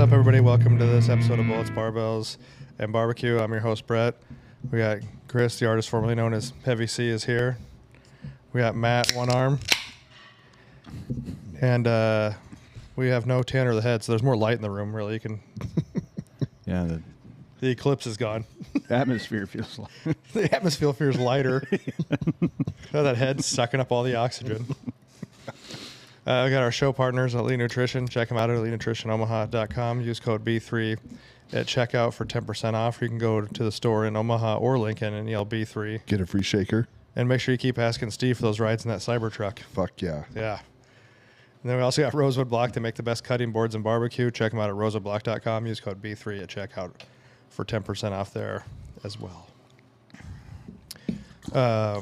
up, everybody? Welcome to this episode of Bullets, Barbells, and Barbecue. I'm your host, Brett. We got Chris, the artist formerly known as Heavy C, is here. We got Matt, one arm. And we have no Tanner the head, so there's more light in the room, really. You can... Yeah, the eclipse is gone. the atmosphere feels like... The atmosphere feels lighter. That head sucking up all the oxygen. We got our show partners at Elite Nutrition. Check them out at EliteNutritionOmaha.com. Use code B3 at checkout for 10% off. Or you can go to the store in Omaha or Lincoln and yell B3. Get a free shaker. And make sure you keep asking Steve for those rides in that Cybertruck. Fuck yeah. Yeah. And then we also got Rosewood Block to make the best cutting boards and barbecue. Check them out at rosewoodblock.com. Use code B3 at checkout for 10% off there as well. Yeah.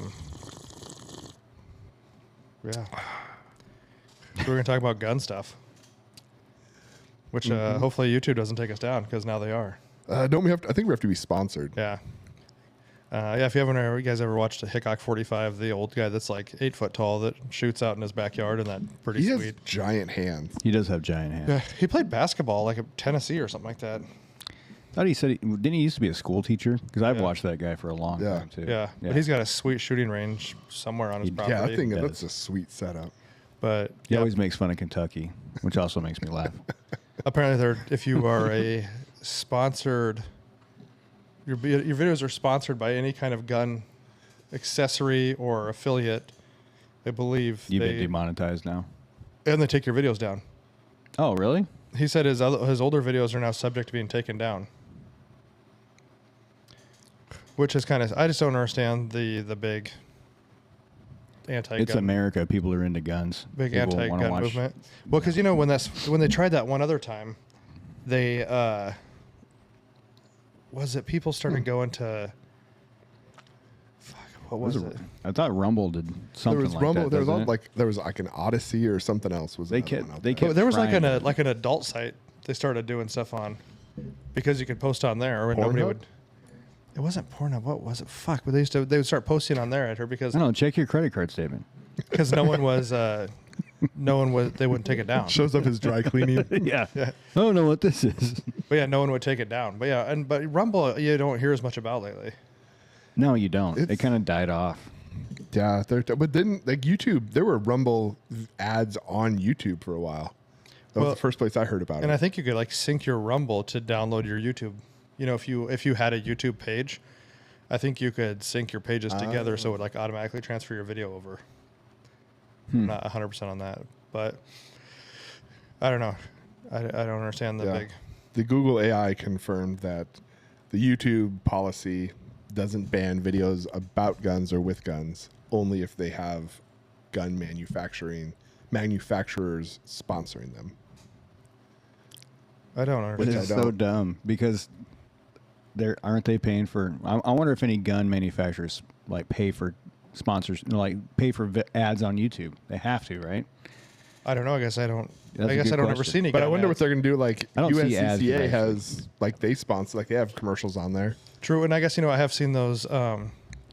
So we're going to talk about gun stuff, which hopefully YouTube doesn't take us down, because now they are. Don't we have to, I think we have to be sponsored. Yeah. If you guys ever watched a Hickok 45, the old guy that's like 8 foot tall that shoots out in his backyard, and that pretty He sweet. has giant hands. He does have giant hands. Yeah, he played basketball like at Tennessee or something like that. Thought he said didn't he used to be a school teacher? Because I've Yeah. watched that guy for a long Yeah. time too. Yeah, but he's got a sweet shooting range somewhere on his property. Yeah, I think it does. looks a sweet setup. But He yeah, always makes fun of Kentucky, which also makes me laugh. apparently if you are a sponsored, your videos are sponsored by any kind of gun accessory or affiliate, I believe You've been demonetized now. and they take your videos down. Oh, really? He said his older videos are now subject to being taken down, which is kind of, I just don't understand the big anti-gun. It's America. People are into guns. Big People wanna anti-gun watch- movement. Well, because when they tried that one other time, they people started going to what was it? I thought Rumble did something There was like Rumble. that. There was doesn't it? there was like an Odyssey or something else. Was They another kept- one out they there. kept- There was like trying an adult site they started doing stuff on, because you could post on there, and nobody Pornhub? would. It wasn't Pornhub. What was it? Fuck. But they would start posting on there at her because I don't know. Check your credit card statement. no one was they wouldn't take it down. Shows up his dry cleaning. Yeah. Yeah. I don't know what this is. But yeah, no one would take it down. But yeah, but Rumble you don't hear as much about lately. No, you don't. It It's- kind of died off. Yeah, but then like YouTube, there were Rumble ads on YouTube for a while. That Well, was the first place I heard about And it. I think you could like sync your Rumble to download your YouTube. You know, if you had a YouTube page, I think you could sync your pages together so it would like automatically transfer your video over. I'm not 100% on that, but I don't know. I don't understand the Yeah. big. The Google AI confirmed that the YouTube policy doesn't ban videos about guns or with guns, only if they have gun manufacturers sponsoring them. I don't Which understand. is I so don't. dumb because aren't they paying for? I wonder if any gun manufacturers like pay for sponsors, like pay for ads on YouTube. They have to, right? I don't know. I guess I don't. That's I a guess good I don't ever question. see any. But I gun wonder what ads. they're going to do. Like I don't see ads UNCCA eventually. has, like they sponsor, like they have commercials on there. True, and I guess I have seen those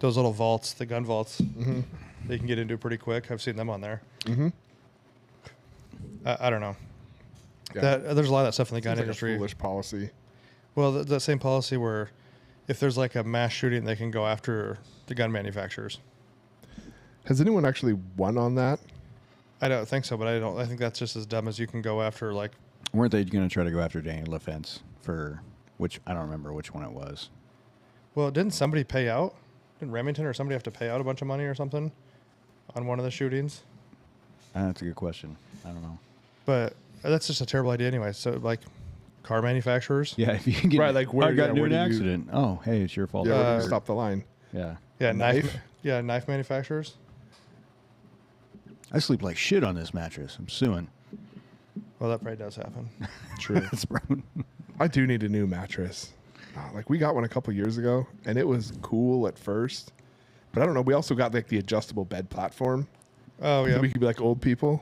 little vaults, the gun vaults. Mm-hmm. They can get into pretty quick. I've seen them on there. Mm-hmm. I don't know. Yeah. There's a lot of that stuff in the gun Seems like a industry. foolish policy. Well, the same policy where if there's like a mass shooting, they can go after the gun manufacturers. Has anyone actually won on that? I don't think so, but I think that's just as dumb as you can go after like. Weren't they going to try to go after Daniel LaFence for which I don't remember which one it was? Well, didn't somebody pay out? Didn't Remington or somebody have to pay out a bunch of money or something on one of the shootings? That's a good question. I don't know. But that's just a terrible idea anyway. So like, car manufacturers. Yeah, if you can get Right, like, where- I got yeah, into where an do you- accident. Oh, hey, it's your fault. Yeah, where do you Uh, stop the line? Yeah. Yeah, Knife? knife manufacturers. I sleep like shit on this mattress. I'm suing. Well, that probably does happen. True. That's probably- I do need a new mattress. Like we got one a couple years ago, and it was cool at first, but I don't know. We also got like the adjustable bed platform. Oh So yeah, we could be like old people.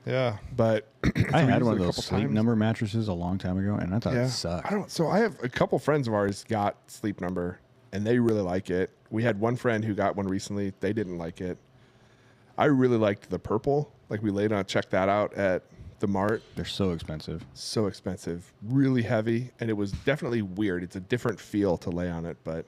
yeah. But I we had used one it of a those couple sleep times. number mattresses a long time ago, and I thought Yeah, it sucked. I don't. So I have a couple friends of ours got Sleep Number, and they really like it. We had one friend who got one recently. They didn't like it. I really liked the purple. Like we laid on, checked that out at the Mart. They're so expensive. So expensive, really heavy, and it was definitely weird. It's a different feel to lay on it, but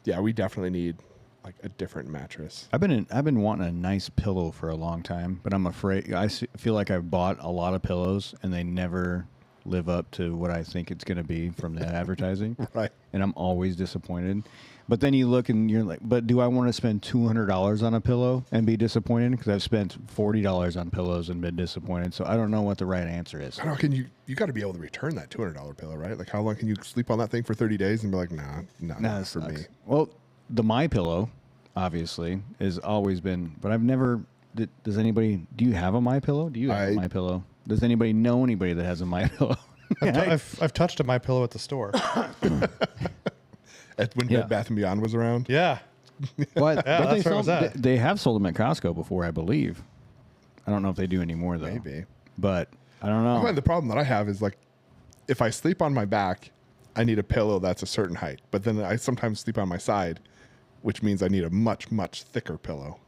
yeah, we definitely need like a different mattress. I've been wanting a nice pillow for a long time, but I'm afraid. Feel like I've bought a lot of pillows and they never live up to what I think it's going to be from the advertising. Right. And I'm always disappointed. But then you look and you're like, but do I want to spend $200 on a pillow and be disappointed? Because I've spent $40 on pillows and been disappointed. So I don't know what the right answer is. I don't know, can you got to be able to return that $200 pillow, right? Like how long can you sleep on that thing for 30 days and be like, nah, not for me. Well, the My Pillow, obviously, has always been, but I've never. Does anybody? Do you have a My Pillow? Do you have a My Pillow? Does anybody know anybody that has a My Pillow? I've touched a My Pillow at the store. When Bed Bath & Beyond was around? Yeah. What? Yeah, that's where it was at. They have sold them at Costco before, I believe. I don't know if they do anymore, though. Maybe. But I don't know. The problem that I have is like, if I sleep on my back, I need a pillow that's a certain height. But then I sometimes sleep on my side, which means I need a much, much thicker pillow.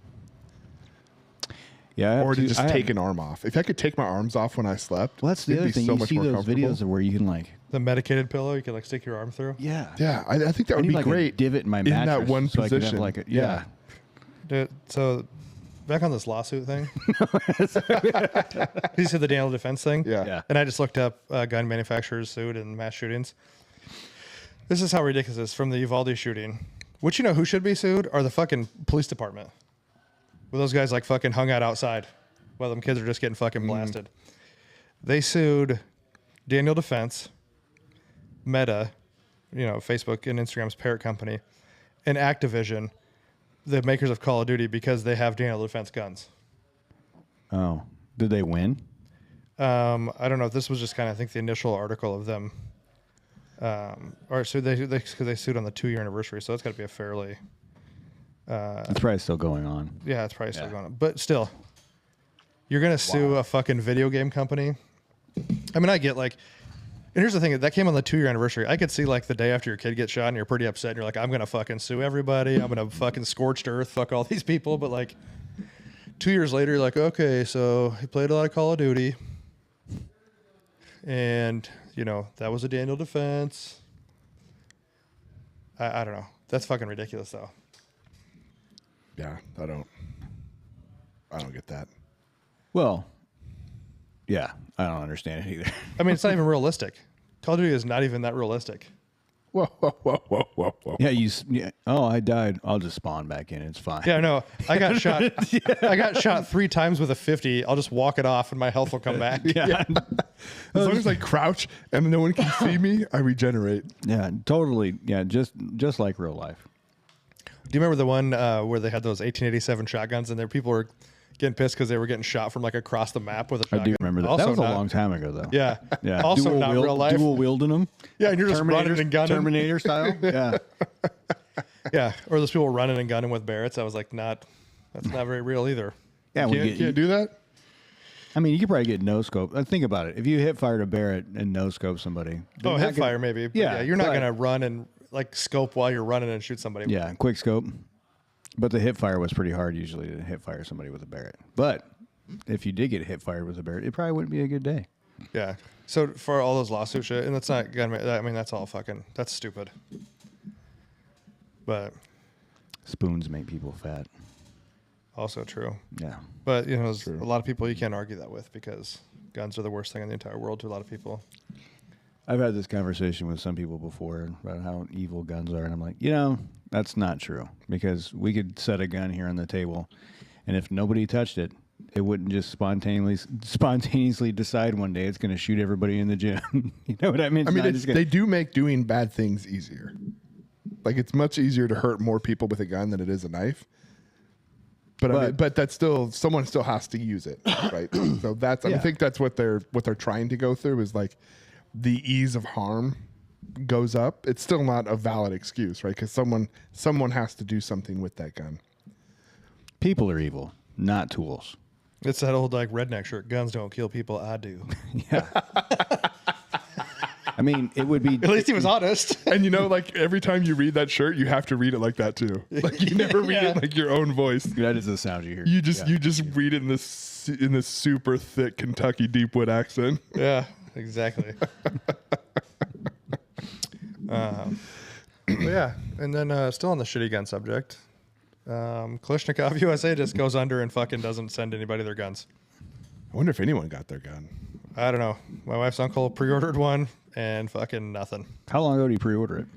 Yeah, or to just take an arm off. If I could take my arms off when I slept, well, that's the other thing. So you much see more those comfortable. videos where you can like The medicated pillow you can like stick your arm through. yeah. I think that would need be like great. A divot in my mattress that one so I could have position. like yeah. Dude, so back on this lawsuit thing. You said the Daniel defense thing? Yeah. And I just looked up gun manufacturers sued in mass shootings. This is how ridiculous it is from the Uvalde shooting. Which, you know who should be sued? Are the fucking police department. Where those guys like fucking hung out outside while them kids are just getting fucking blasted. They sued Daniel Defense, Meta, Facebook and Instagram's parent company, and Activision, the makers of Call of Duty, because they have Daniel Defense guns. Oh, did they win? I don't know if this was just kind of, I think, the initial article of them. Or so they sued on the 2-year anniversary, so that's got to be a fairly. It's probably still going on. Yeah, it's probably still going on, but still, you're gonna sue a fucking video game company. I mean, I get like, and here's the thing, that came on the 2-year anniversary. I could see like the day after your kid gets shot and you're pretty upset and you're like, I'm gonna fucking sue everybody. I'm gonna fucking scorched earth, fuck all these people. But like 2 years later, you're like, okay, so he played a lot of Call of Duty, and that was a Daniel Defense. I don't know. That's fucking ridiculous though. Yeah, I don't get that. Well, yeah, I don't understand it either. I mean, it's not even realistic. Call of Duty is not even that realistic. Whoa. Yeah, oh, I died. I'll just spawn back in. It's fine. Yeah, no, I got shot. I got shot 3 times with a 50. I'll just walk it off and my health will come back. Yeah. As long as I crouch and no one can see me, I regenerate. Yeah, totally. Yeah, just like real life. Do you remember the one where they had those 1887 shotguns and there people were getting pissed because they were getting shot from like across the map with a shotgun? I do remember that. Also that was not, a long time ago, though. Yeah. Yeah. Also not real life. Dual wielding them. Yeah, and you're just running and gunning. Terminator style. Yeah. Yeah, or those people running and gunning with Barretts. I was like, that's not very real either. Yeah, You can't do that? I mean, you could probably get no scope. Think about it. If you hit fired a Barrett and no scope somebody. Oh, hip fire maybe. But Yeah, you're not but- going to run and like scope while you're running and shoot somebody. Yeah, quick scope. But the hip fire was pretty hard usually to hip fire somebody with a Barrett. But if you did get hit fired with a Barrett, it probably wouldn't be a good day. Yeah. So for all those lawsuit shit, and that's not gun. I mean, that's all fucking. That's stupid. But Spoons make people fat. also true. Yeah. But there's a lot of people you can't argue that with because guns are the worst thing in the entire world to a lot of people. I've had this conversation with some people before about how evil guns are, and I'm like, that's not true because we could set a gun here on the table, and if nobody touched it, it wouldn't just spontaneously decide one day it's going to shoot everybody in the gym. You know what I mean? I mean, they do make doing bad things easier. Like it's much easier to hurt more people with a gun than it is a knife. But that's still someone still has to use it, right? So that's I think that's what they're trying to go through is like the ease of harm goes up. It's still not a valid excuse, right? Because someone has to do something with that gun. People are evil, not tools. It's that old like redneck shirt. Guns don't kill people. I do. Yeah. I mean, it would be. At least he was honest. And you know, like every time you read that shirt, you have to read it like that too. Like you never read it like your own voice. That is the sound you hear. You just read it in this super thick Kentucky Deepwood accent. Yeah, exactly. Yeah, and then still on the shitty gun subject, Kalashnikov USA just goes under and fucking doesn't send anybody their guns. I wonder if anyone got their gun. I don't know. My wife's uncle pre-ordered one and fucking nothing. How long ago did you pre-order it?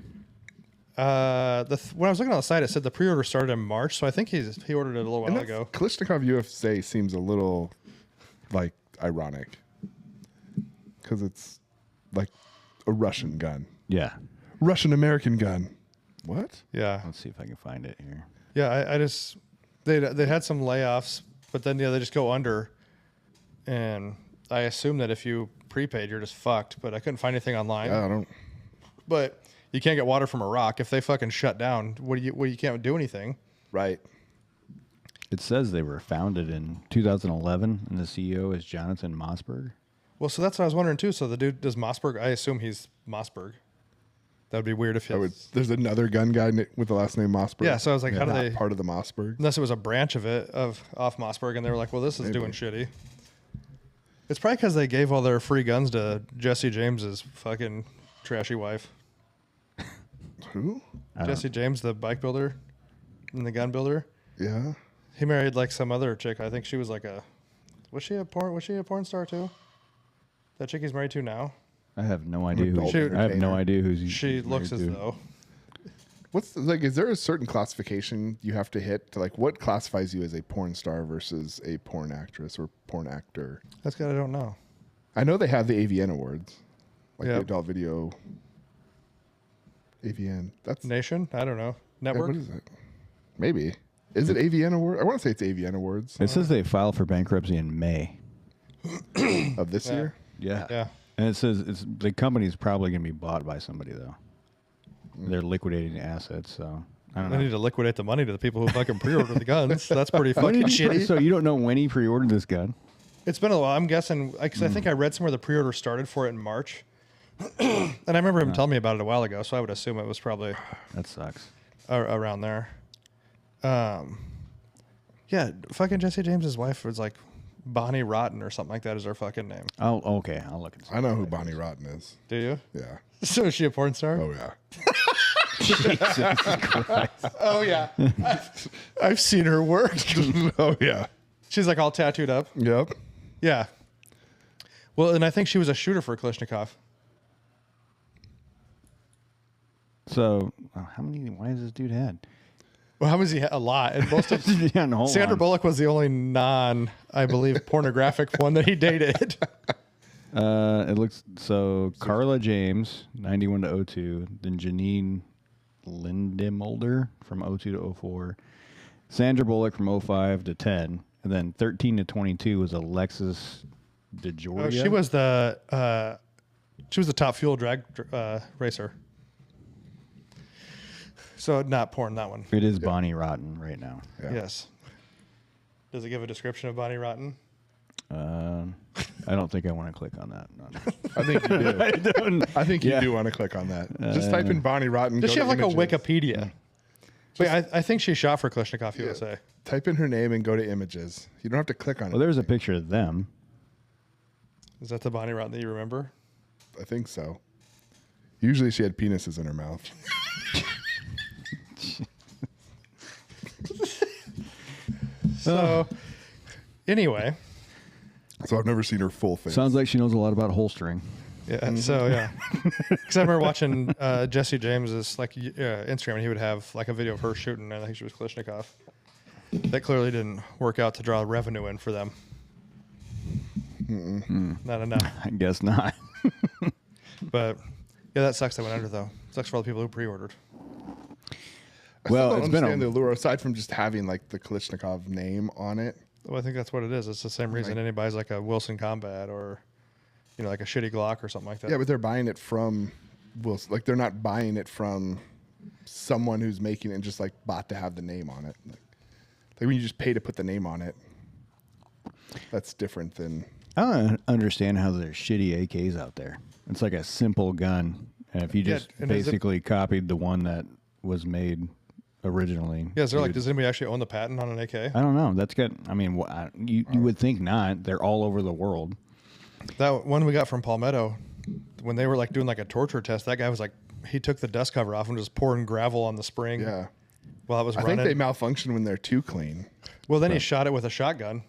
When I was looking on the site, it said the pre-order started in March, so I think he ordered it a little while ago. Kalashnikov USA seems a little like ironic because it's like a Russian gun, Yeah. Russian American gun. What? Yeah, Let's see if I can find it here. yeah. I just they had some layoffs, but then they just go under, and I assume that if you prepaid, you're just fucked. But I couldn't find anything online. I don't. But you can't get water from a rock. If they fucking shut down, you can't do anything. Right. It says they were founded in 2011, and the CEO is Jonathan Mossberg. Well, so that's what I was wondering too. So the dude does Mossberg. I assume he's Mossberg. That would be weird if There's another gun guy with the last name Mossberg. Yeah, so I was like, how do Not they part of the Mossberg? unless it was a branch of it off Mossberg, and they were like, well, this is doing shitty. It's probably because they gave all their free guns to Jesse James's fucking trashy wife. Who? Jesse James, the bike builder and the gun builder. Yeah. He married like some other chick. I think she was like was she a porn star too? That chick he's married to now. I have no idea who. Adult I have no entertainer. idea who's. She looks as married to. though. What's like? Is there a certain classification you have to hit to like what classifies you as a porn star versus a porn actress or porn actor? That's good. I don't know. I know they have the AVN awards, like Yeah. the adult video. AVN. That's Nation? I don't know. Network? What is it? Maybe. Is it AVN award? I want to say it's AVN awards It says they filed for bankruptcy in May. of this Yeah. year. Yeah. Yeah. And it says the company's probably going to be bought by somebody though. They're liquidating assets, so I don't They know. need to liquidate the money to the people who fucking pre-ordered the guns. That's pretty When fucking did you shitty. So you don't know when he pre-ordered this gun? It's been a while. I'm guessing, because I think I read somewhere the pre-order started for it in March. And I remember him telling me about it a while ago, so I would assume it was probably That sucks. around there. Yeah, fucking Jesse James's wife was like Bonnie Rotten or something like that is her fucking name. Oh, okay. I'll look. And see. I know who Bonnie Rotten is. Do you? Yeah. So is she a porn star? Oh yeah. Oh yeah. I've seen her work. Oh yeah. She's like all tattooed up. Yep. Yeah. Well, and I think she was a shooter for Kalashnikov. So how many wives this dude had? Well, how was he? A lot. And most of Yeah, no, hold Sandra on. Bullock was the only I believe, pornographic one that he dated. It looks so. Carla James, 91 to 02. Then Janine Lindemulder from 02 to 04. Sandra Bullock from 05 to 10. And then 13 to 22 was Alexis DeGioia. She was the top fuel drag racer. So not porn, that one. It is Bonnie Rotten right now. Yeah. Yes. Does it give a description of Bonnie Rotten? I don't think I want to click on that. No. I think you do. I don't. I think you Yeah. do want to click on that. Just type in Bonnie Rotten. Does go she have to like a images. Wikipedia? Wait, I think she shot for Kalashnikov USA. Type in her name and go to images. You don't have to click on Well, it. there's a picture of them. Is that the Bonnie Rotten that you remember? I think so. Usually she had penises in her mouth. So, anyway, So I've never seen her full face. Sounds like she knows a lot about holstering. yeah. So yeah, because I remember watching Jesse James's like Instagram, and he would have like a video of her shooting, and I think she was Kalashnikov. That clearly didn't work out to draw revenue in for them. Not enough. I guess not. But yeah, that sucks. That went under though. Sucks for all the people who pre-ordered. Well, I don't it's been understand a, the allure aside from just having like the Kalashnikov name on it. Well, I think that's what it is. It's the same reason Right. anybody's like a Wilson Combat or, like a shitty Glock or something like that. Yeah, but they're buying it from Wilson. Like they're not buying it from someone who's making it and just like bought to have the name on it. Like when you just pay to put the name on it, that's different than I don't understand how there's shitty AKs out there. It's like a simple gun, and if you just basically copied the one that was made originally. Yeah, is there does anybody actually own the patent on an AK? I don't know. That's good. I mean, you would think not. They're all over the world. That one we got from Palmetto, when they were like doing like a torture test, that guy was like, he took the dust cover off and was pouring gravel on the spring. Yeah. While it was running. I think they malfunction when they're too clean. Well, then he shot it with a shotgun,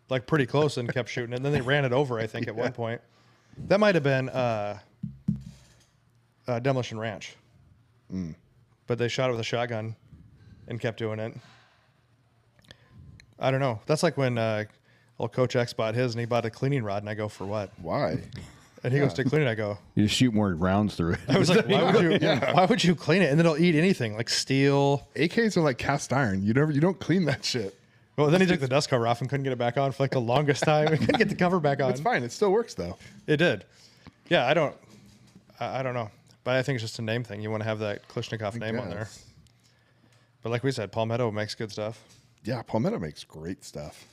like pretty close, and kept shooting it. And then they ran it over, I think, at one point. That might have been Demolition Ranch. But they shot it with a shotgun and kept doing it. I don't know. That's like when old Coach X bought his, and he bought a cleaning rod, and I go, for what? Why? And he goes to clean it. I go, you just shoot more rounds through it. I was like, why would you clean it? And then it'll eat anything like steel. AKs are like cast iron. You don't clean that shit. Well, then he took the dust cover off and couldn't get it back on for like the longest time. He couldn't get the cover back on. It's fine. It still works though. It did. Yeah, I don't know. But I think it's just a name thing. You want to have that Klishnikov name on there. But like we said, Palmetto makes good stuff. Yeah, Palmetto makes great stuff.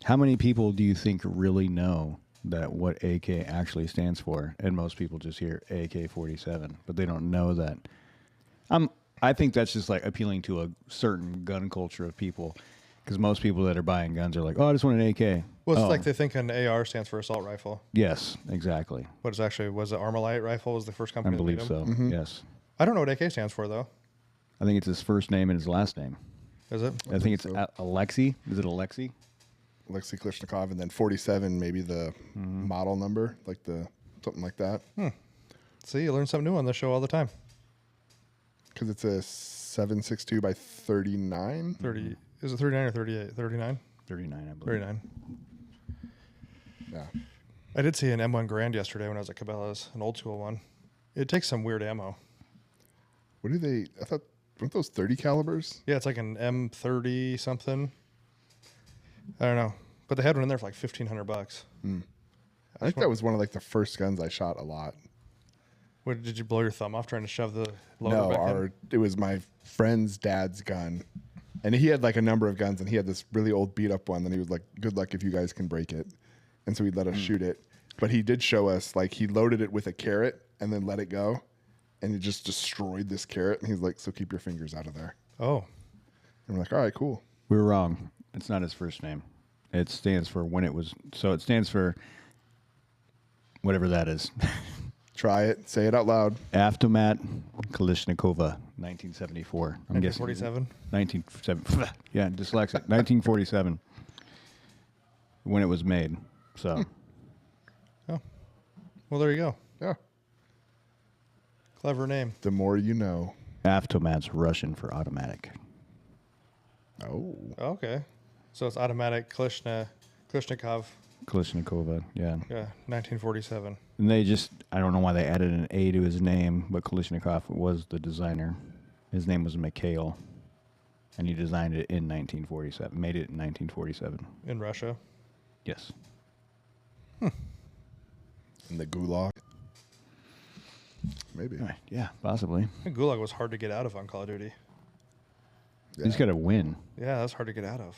How many people do you think really know that what AK actually stands for? And most people just hear AK-47, but they don't know that. I think that's just like appealing to a certain gun culture of people, because most people that are buying guns are like, oh, I just want an AK. Well, it's like they think an AR stands for assault rifle. Yes, exactly. What is actually, was it Armalite rifle was the first company I believe that so, made them? yes. I don't know what AK stands for, though. I think it's his first name and his last name. Is it? I think it's Alexei. Is it Alexei? Alexei Klishnikov, and then 47, maybe the model number, like something like that. See, you learn something new on this show all the time. Because it's a 7.62 by 39. 30. Is it 39 or 38? 39? 39, I believe. 39. Yeah. I did see an M1 Grand yesterday when I was at Cabela's, an old school one. It takes some weird ammo. What do they? I thought weren't those 30 calibers? Yeah, it's like an M30 something. I don't know, but they had one in there for like $1,500. I think that was one of like the first guns I shot a lot. What, did you blow your thumb off trying to shove the loader back in? It was my friend's dad's gun, and he had like a number of guns, and he had this really old beat up one. And he was like, "Good luck if you guys can break it," and so he'd let us shoot it. But he did show us like he loaded it with a carrot and then let it go, and he just destroyed this carrot. And he's like, "So keep your fingers out of there." Oh, and we're like, "All right, cool." We were wrong. It's not his first name. It stands for when it was. So it stands for whatever that is. Try it. Say it out loud. Avtomat Kalishnikova, 1974. I'm guessing 1947? 1947. Yeah, dyslexic. 1947. When it was made. So. Oh. Well, there you go. Yeah. Clever name. The more you know. Avtomat's Russian for automatic. Oh. Okay. So it's automatic Klishnikov. Kalishnikova, yeah. Yeah, 1947. And they just, I don't know why they added an A to his name, but Kalishnikov was the designer. His name was Mikhail, and he designed it in 1947, made it in 1947. In Russia? Yes. In the Gulag? Maybe. Yeah, possibly. I think Gulag was hard to get out of on Call of Duty. Yeah. He's got to win. Yeah, that's hard to get out of.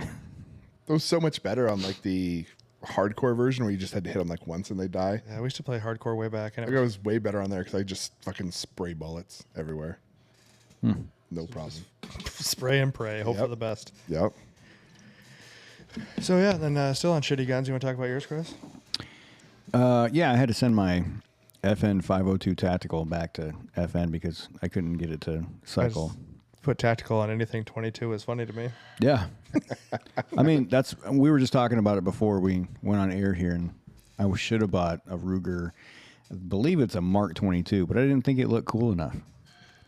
It was so much better on like the hardcore version where you just had to hit them like once and they die. Yeah, we used to play hardcore way back. And I think I was way better on there because I just fucking spray bullets everywhere. No problem. spray and pray. Hope for the best. Yep. So, yeah, then still on shitty guns. You want to talk about yours, Chris? Yeah, I had to send my FN 502 Tactical back to FN because I couldn't get it to cycle. Put tactical on anything 22 is funny to me. Yeah. I mean, we were just talking about it before we went on air here, and I should have bought a Ruger. I believe it's a Mark 22, but I didn't think it looked cool enough.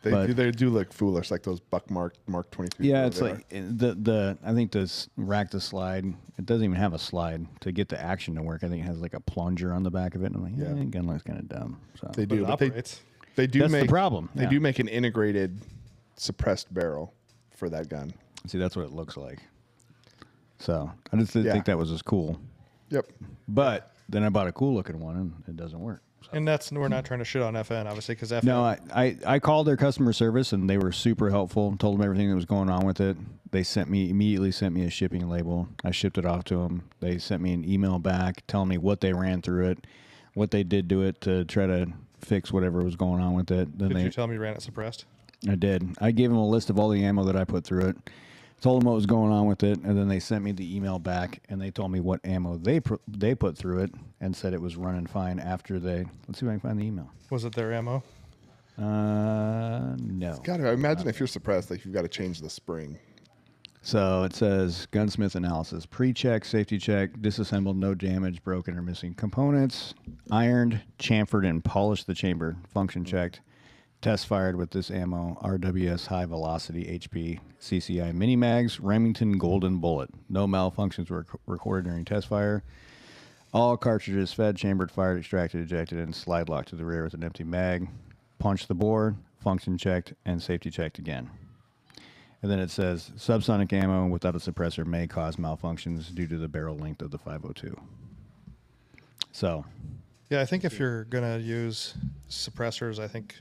They do look foolish, like those Buck Mark 22. Yeah, it's like I think this rack to slide, it doesn't even have a slide to get the action to work. I think it has like a plunger on the back of it, and I'm like, yeah, gun looks kind of dumb. So they do, but they do That's make the problem. They do make an integrated suppressed barrel for that gun. See, that's what it looks like. So I just didn't think that was as cool. Yep. But then I bought a cool looking one, and it doesn't work. And we're not trying to shit on FN, obviously, because FN. No, I called their customer service and they were super helpful. Told them everything that was going on with it. They immediately sent me a shipping label. I shipped it off to them. They sent me an email back telling me what they ran through it, what they did to it to try to fix whatever was going on with it. Then Did you tell them you ran it suppressed? I did. I gave them a list of all the ammo that I put through it. Told them what was going on with it, and then they sent me the email back, and they told me what ammo they put through it, and said it was running fine after they. Let's see if I can find the email. Was it their ammo? No. Gotta imagine if you're suppressed, like you've got to change the spring. So it says gunsmith analysis, pre-check, safety check, disassembled, no damage, broken or missing components, ironed, chamfered, and polished the chamber, function checked. Test fired with this ammo, RWS high velocity HP, CCI mini mags, Remington golden bullet. No malfunctions were recorded during test fire. All cartridges fed, chambered, fired, extracted, ejected, and slide locked to the rear with an empty mag. Punched the bore, function checked, and safety checked again. And then it says subsonic ammo without a suppressor may cause malfunctions due to the barrel length of the 502. So, yeah, I think if you're gonna use suppressors, I think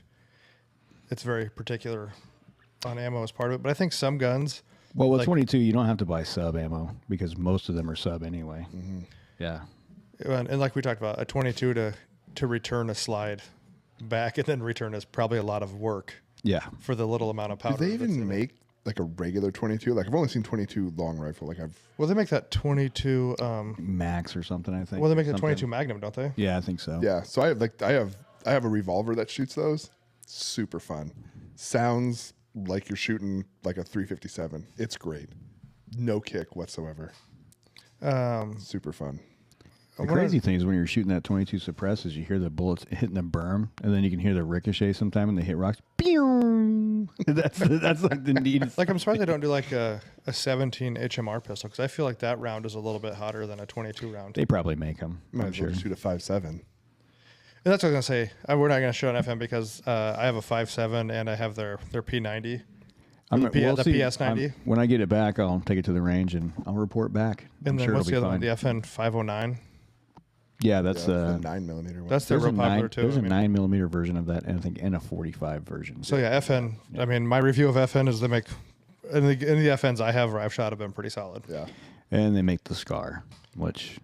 it's very particular on ammo as part of it. But I think some guns. Well, with 22, you don't have to buy sub ammo because most of them are sub anyway. Mm-hmm. Yeah. And like we talked about, a 22 to return a slide back and then return is probably a lot of work. Yeah. For the little amount of powder. Do they even make like a regular 22? Like I've only seen 22 long rifle. Well, they make that 22 Max or something, I think. Well, they make the 22 Magnum, don't they? Yeah, I think so. Yeah. So I have a revolver that shoots those. Super fun. Sounds like you're shooting like a 357. It's great. No kick whatsoever. Super fun. The crazy thing is when you're shooting that 22 suppresses, you hear the bullets hitting the berm, and then you can hear the ricochet sometime when they hit rocks. That's like the neatest. Like I'm surprised they don't do like a 17 HMR pistol because I feel like that round is a little bit hotter than a 22 round. They probably make them. Might I'm as well sure. shoot a 5.7. And that's what I was gonna say. We're not gonna show an FM because I have a 5.7 and I have their P90. The PS90. When I get it back, I'll take it to the range and I'll report back. And then sure what's the it'll other be one? fine. The FN 509. Yeah, that's the 9mm one. That's their real popular too. There's a 9mm version of that, and I think and a 45 version. So yeah, FN. Yeah. I mean, my review of FN is they make, and the FNs I have or I've shot have been pretty solid. Yeah. And they make the Scar, which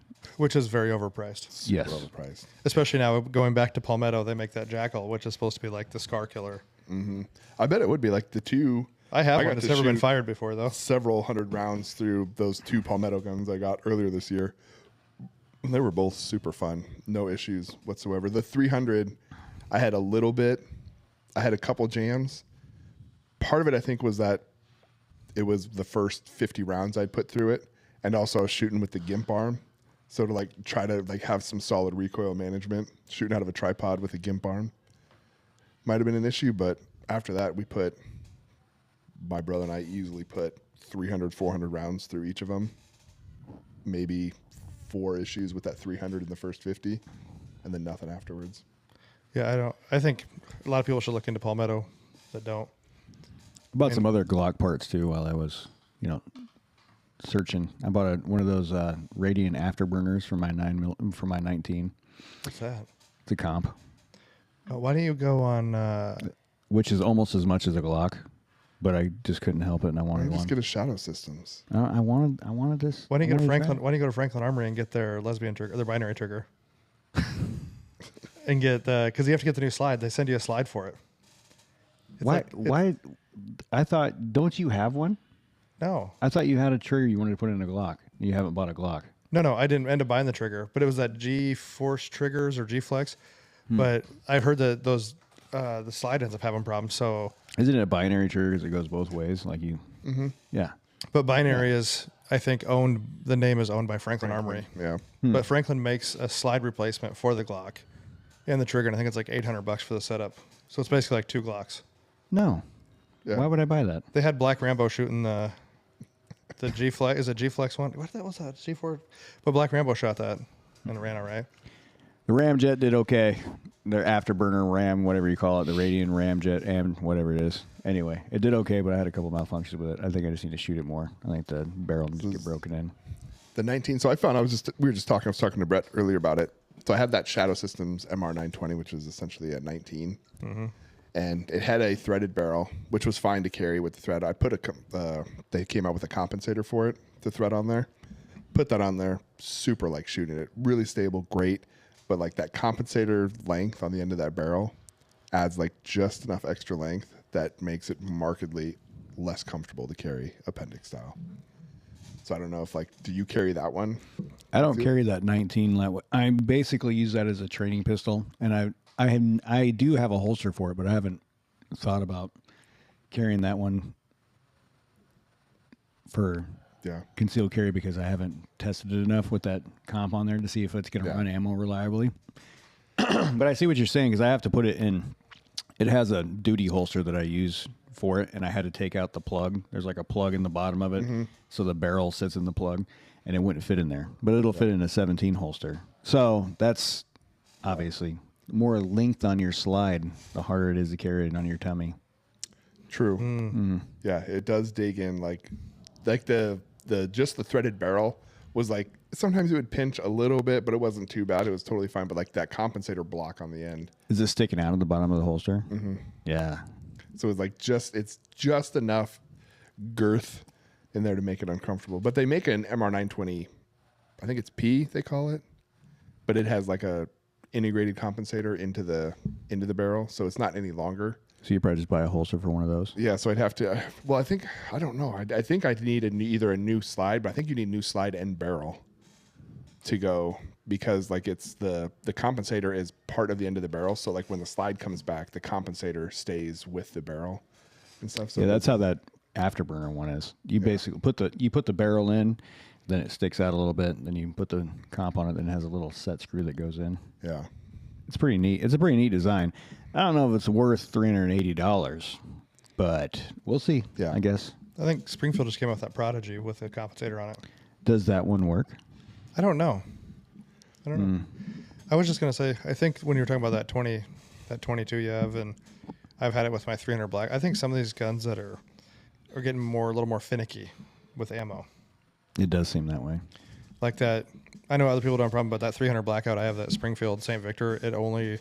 is very overpriced. Super yes, overpriced. Especially now going back to Palmetto, they make that Jackal, which is supposed to be like the Scar killer. Mm-hmm. I bet it would be like the two. I have one. It's never been fired before though. Several hundred rounds through those two Palmetto guns I got earlier this year. And they were both super fun. No issues whatsoever. The 300, I had a little bit. I had a couple jams. Part of it, I think, was that it was the first 50 rounds I'd put through it. And also I was shooting with the GIMP arm. So to like try to like have some solid recoil management, shooting out of a tripod with a GIMP arm might have been an issue. But after that, my brother and I easily put 300, 400 rounds through each of them. Maybe 4 issues with that 300 in the first 50 and then nothing afterwards. Yeah, I think a lot of people should look into Palmetto that don't. I bought some other Glock parts too while I was, searching. I bought one of those Radiant afterburners for my 19. What's that? It's a comp. Why don't you go on? Which is almost as much as a Glock, but I just couldn't help it, and I wanted one. Just get a Shadow Systems. I wanted this. Why don't you go to Franklin? Why don't you go to Franklin Armory and get their lesbian trigger, their binary trigger, and get because you have to get the new slide. They send you a slide for it. Why? I thought, don't you have one? No. I thought you had a trigger you wanted to put in a Glock. You haven't bought a Glock. No, I didn't end up buying the trigger, but it was that G-Force triggers or G-Flex. But I've heard that those the slide ends up having problems. So isn't it a binary trigger because it goes both ways? Like you, yeah. But binary is, I think, the name is owned by Franklin Armory. Yeah. But Franklin makes a slide replacement for the Glock and the trigger, and I think it's like $800 for the setup. So it's basically like 2 Glocks. No. Yeah. Why would I buy that? They had Black Rambo shooting the G-Flex. Is it G-Flex one? What was that? G4? But Black Rambo shot that and it ran all right. The Ramjet did okay. Their afterburner Ram, whatever you call it, the Radiant Ramjet, and whatever it is. Anyway, it did okay, but I had a couple malfunctions with it. I think I just need to shoot it more. I think the barrel needs to get broken in. The 19. So I found we were just talking. I was talking to Brett earlier about it. So I have that Shadow Systems MR920, which is essentially a 19. And it had a threaded barrel, which was fine to carry with the thread. I put they came out with a compensator for it to thread on there. Put that on there, super like shooting it. Really stable, great. But like that compensator length on the end of that barrel adds like just enough extra length that makes it markedly less comfortable to carry appendix style. So I don't know if like, do you carry that one? I don't carry that 19. I basically use that as a training pistol, and I do have a holster for it, but I haven't thought about carrying that one for concealed carry because I haven't tested it enough with that comp on there to see if it's going to run ammo reliably. But I see what you're saying because I have to put it in. It has a duty holster that I use for it, and I had to take out the plug. There's like a plug in the bottom of it, so the barrel sits in the plug, and it wouldn't fit in there. But it'll fit in a 17 holster. So that's obviously more length on your slide, the harder it is to carry it on your tummy. True. Yeah, it does dig in like the just the threaded barrel was like sometimes it would pinch a little bit, but it wasn't too bad. It was totally fine. But like that compensator block on the end. Is it sticking out of the bottom of the holster? Yeah. So it's like it's just enough girth in there to make it uncomfortable. But they make an MR920, I think it's P they call it, but it has like a integrated compensator into the barrel, so it's not any longer. So you probably just buy a holster for one of those? Yeah, so I'd have to. Well, I don't know. I think I'd need either a new slide, but I think you need new slide and barrel to go because like it's the compensator is part of the end of the barrel. So like when the slide comes back, the compensator stays with the barrel and stuff. So yeah, that's how that afterburner one is. You basically put the barrel in, then it sticks out a little bit, then you put the comp on it, and it has a little set screw that goes in. Yeah. It's pretty neat. It's a pretty neat design. I don't know if it's worth $380, but we'll see. Yeah. I guess. I think Springfield just came out with that Prodigy with a compensator on it. Does that one work? I don't know. I was just gonna say, I think when you were talking about that 22 you have, and I've had it with my 300 Black. I think some of these guns that are getting a little more finicky with ammo. It does seem that way. Like that. I know other people don't have a problem, but that 300 Blackout, I have that Springfield St. Victor. It only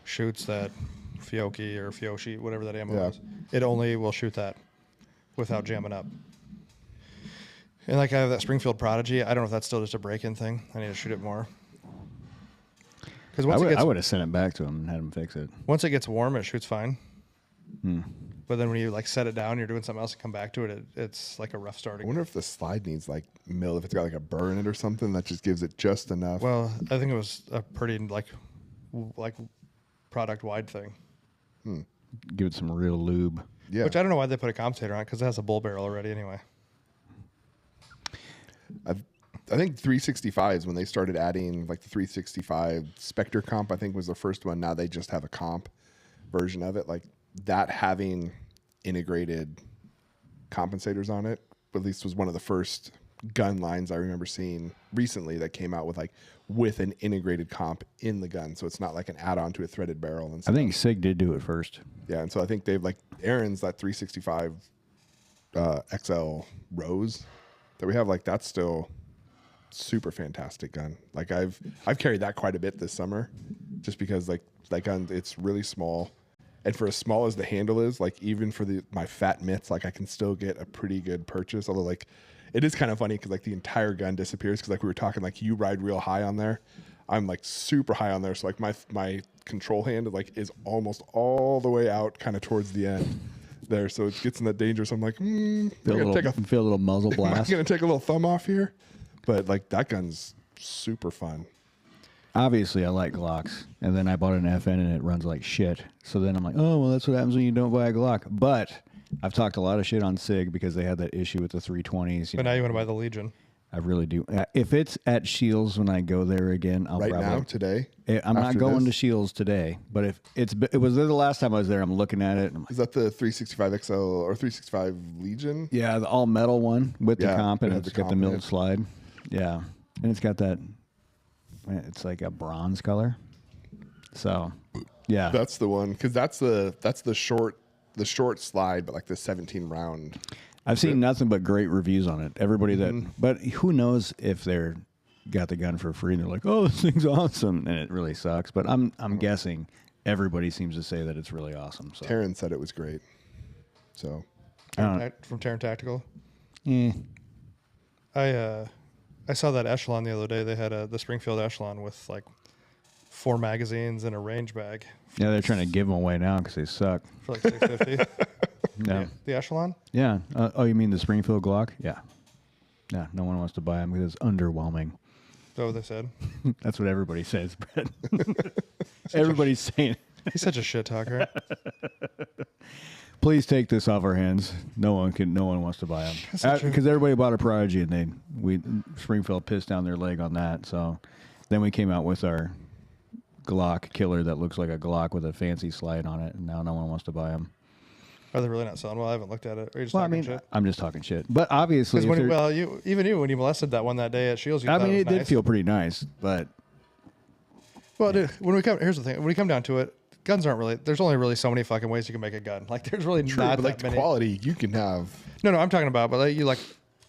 shoots that Fiocchi or Fioshi, whatever that ammo is. It only will shoot that without jamming up. And like I have that Springfield Prodigy. I don't know if that's still just a break-in thing. I need to shoot it more. Because I would have sent it back to him and had him fix it. Once it gets warm, it shoots fine. But then when you like set it down, you're doing something else and come back to it, it's like a rough starting. I wonder if the slide needs like mill, if it's got like a burr in it or something that just gives it just enough. Well, I think it was a pretty like product wide thing. Give it some real lube. Yeah. Which I don't know why they put a compensator on it because it has a bull barrel already anyway. I think 365s when they started adding like the 365 Spectre comp, I think was the first one. Now they just have a comp version of it. Like that having integrated compensators on it, at least was one of the first gun lines I remember seeing recently that came out with an integrated comp in the gun. So it's not like an add-on to a threaded barrel. And stuff. I think SIG did do it first. Yeah. And so I think they've like Aaron's, that 365 XL Rose that we have, like that's still super fantastic gun. Like I've carried that quite a bit this summer just because like that gun, it's really small. And for as small as the handle is, like even for my fat mitts, like I can still get a pretty good purchase. Although like it is kind of funny because like the entire gun disappears because like we were talking, like you ride real high on there. I'm like super high on there. So like my control hand like is almost all the way out kind of towards the end there. So it gets in that danger. So I'm like, feel a little muzzle blast. I'm going to take a little thumb off here. But like that gun's super fun. Obviously, I like Glocks, and then I bought an FN, and it runs like shit. So then I'm like, oh, well, that's what happens when you don't buy a Glock. But I've talked a lot of shit on SIG because they had that issue with the 320s. But now you want to buy the Legion. I really do. If it's at Shields when I go there again, I'll right probably... now, today? I'm not going to Shields today, but if it was there the last time I was there, I'm looking at it. Is that the 365 XL or 365 Legion? Yeah, the all-metal one with the comp, and it's got the milled comp slide. Yeah, and it's got that... It's like a bronze color. So, yeah. That's the one, because that's the short slide, but like the 17 round. I've seen nothing but great reviews on it. Everybody that... But who knows if they're got the gun for free and they're like, "Oh, this thing's awesome," and it really sucks. But I'm guessing everybody seems to say that it's really awesome. So Taryn said it was great. So From Terran Tactical. eh. I saw that Echelon the other day. They had the Springfield Echelon with like 4 magazines and a range bag Yeah, they're trying to give them away now because they suck. for like $650. No. The Echelon? Yeah. Oh, you mean the Springfield Glock? Yeah. Yeah. No one wants to buy them because it's underwhelming. Is that what they said? That's what everybody says, Brett. Everybody's saying it. He's such a shit talker. Please take this off our hands. No one wants to buy them because everybody bought a Prodigy and Springfield pissed down their leg on that. So then we came out with our Glock killer that looks like a Glock with a fancy slide on it, and now no one wants to buy them. Are they really not selling well? I haven't looked at it. Are you just Well, I talking mean, shit? I'm just talking shit. But obviously, Because when you molested that one that day at Shields, you I thought mean, it it was did nice. feel pretty nice, but Well, dude, here's the thing. When we come down to it, guns aren't really. There's only really so many fucking ways you can make a gun. Like, there's really true, not but like that the many. quality you can have. No, I'm talking about. But like,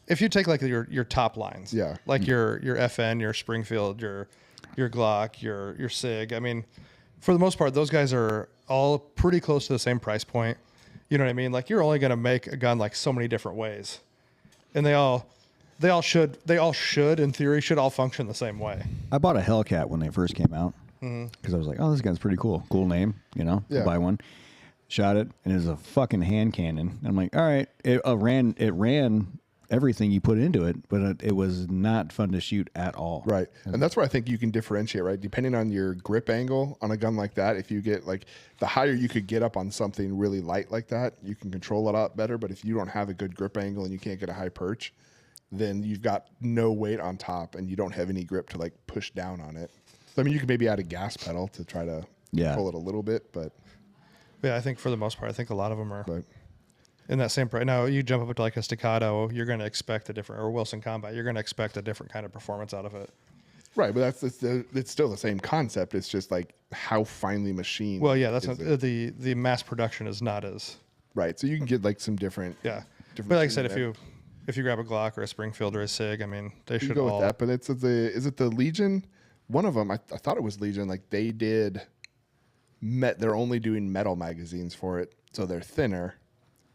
if you take like your top lines, Yeah. like your FN, your Springfield, your Glock, your Sig. I mean, for the most part, those guys are all pretty close to the same price point. You know what I mean? Like, you're only going to make a gun like so many different ways, and they all should in theory should all function the same way. I bought a Hellcat when they first came out because I was like, "Oh, this gun's pretty cool. Cool name, Yeah. Buy one." Shot it, and it was a fucking hand cannon. I'm like, "All right." It ran everything you put into it, but it was not fun to shoot at all. Right. And that's where I think you can differentiate, right? Depending on your grip angle on a gun like that, if you get like the higher you could get up on something really light like that, you can control it out better. But if you don't have a good grip angle and you can't get a high perch, then you've got no weight on top and you don't have any grip to like push down on it. So, I mean, you could maybe add a gas pedal to try to control it a little bit, but Yeah, I think for the most part, I think a lot of them are but in that same price. Now, you jump up to like a Staccato, you're going to expect a different, or Wilson Combat, you're going to expect a different kind of performance out of it. right, but it's still the same concept. It's just like how finely machined. Well, yeah, that's is not, it? the mass production is not as Right. So you can get like some different. yeah. different But like I things said, in there. if you grab a Glock or a Springfield or a Sig, I mean, they You should go all. with that, but is it the Legion? One of them, I thought it was Legion. Like they did, they're only doing metal magazines for it, so they're thinner,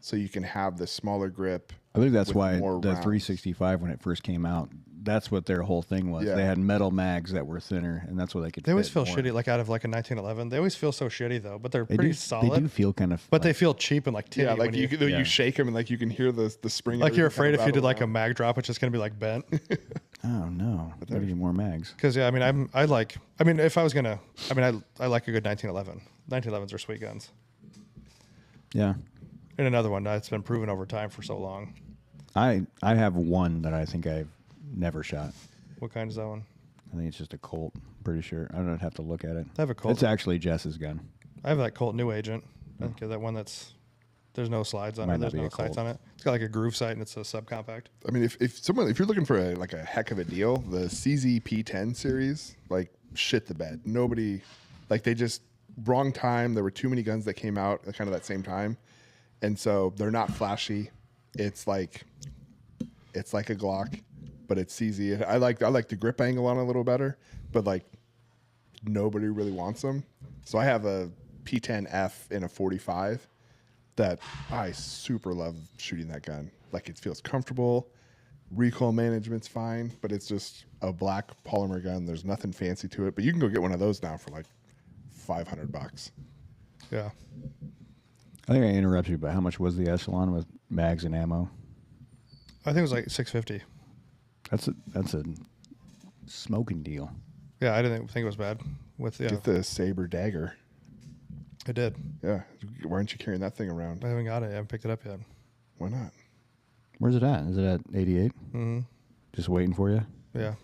so you can have the smaller grip. I think that's with why more the rounds. 365 when it first came out, that's what their whole thing was. Yeah. They had metal mags that were thinner, and that's what they could. They always fit feel more. shitty, like out of like a 1911. They always feel so shitty though, but they're They pretty do, solid. They do feel kind of, but they feel cheap and like tinny. Yeah, like when you shake them and like you can hear the spring. like you're everything afraid kind of if you did rattle like a around. mag drop, it's just gonna be like bent. Oh no, gotta get more mags. Because yeah, I mean, I if I was gonna, I mean, I like a good 1911. 1911s are sweet guns. Yeah, And another one that's been proven over time for so long. I have one that I think I've never shot. What kind is that one? I think it's just a Colt. Pretty sure. I don't have to look at it. I have a Colt. It's actually Jess's gun. I have that Colt New Agent. I think that one that's there's no slides on Might it. not There's be no a sights Colt. on it. It's got like a groove sight and it's a subcompact. I mean, if you're looking for like a heck of a deal, the CZ P10 series, like shit the bed. Nobody, like they just wrong time. There were too many guns that came out at kind of that same time, and so they're not flashy. It's like a Glock, but it's CZ. I like the grip angle on it a little better, but like nobody really wants them. So I have a P10F in a 45 that I super love shooting that gun. Like it feels comfortable. Recoil management's fine, but it's just a black polymer gun. There's nothing fancy to it, but you can go get one of those now for like $500. Yeah. I think I interrupted you, but how much was the Echelon with mags and ammo? I think it was like $650. That's a smoking deal. Yeah, I didn't think it was bad. Get the Saber Dagger. I did. Yeah. Why aren't you carrying that thing around? I haven't got it. I haven't picked it up yet. Why not? Where's it at? Is it at 88? Mm-hmm. Just waiting for you. Yeah.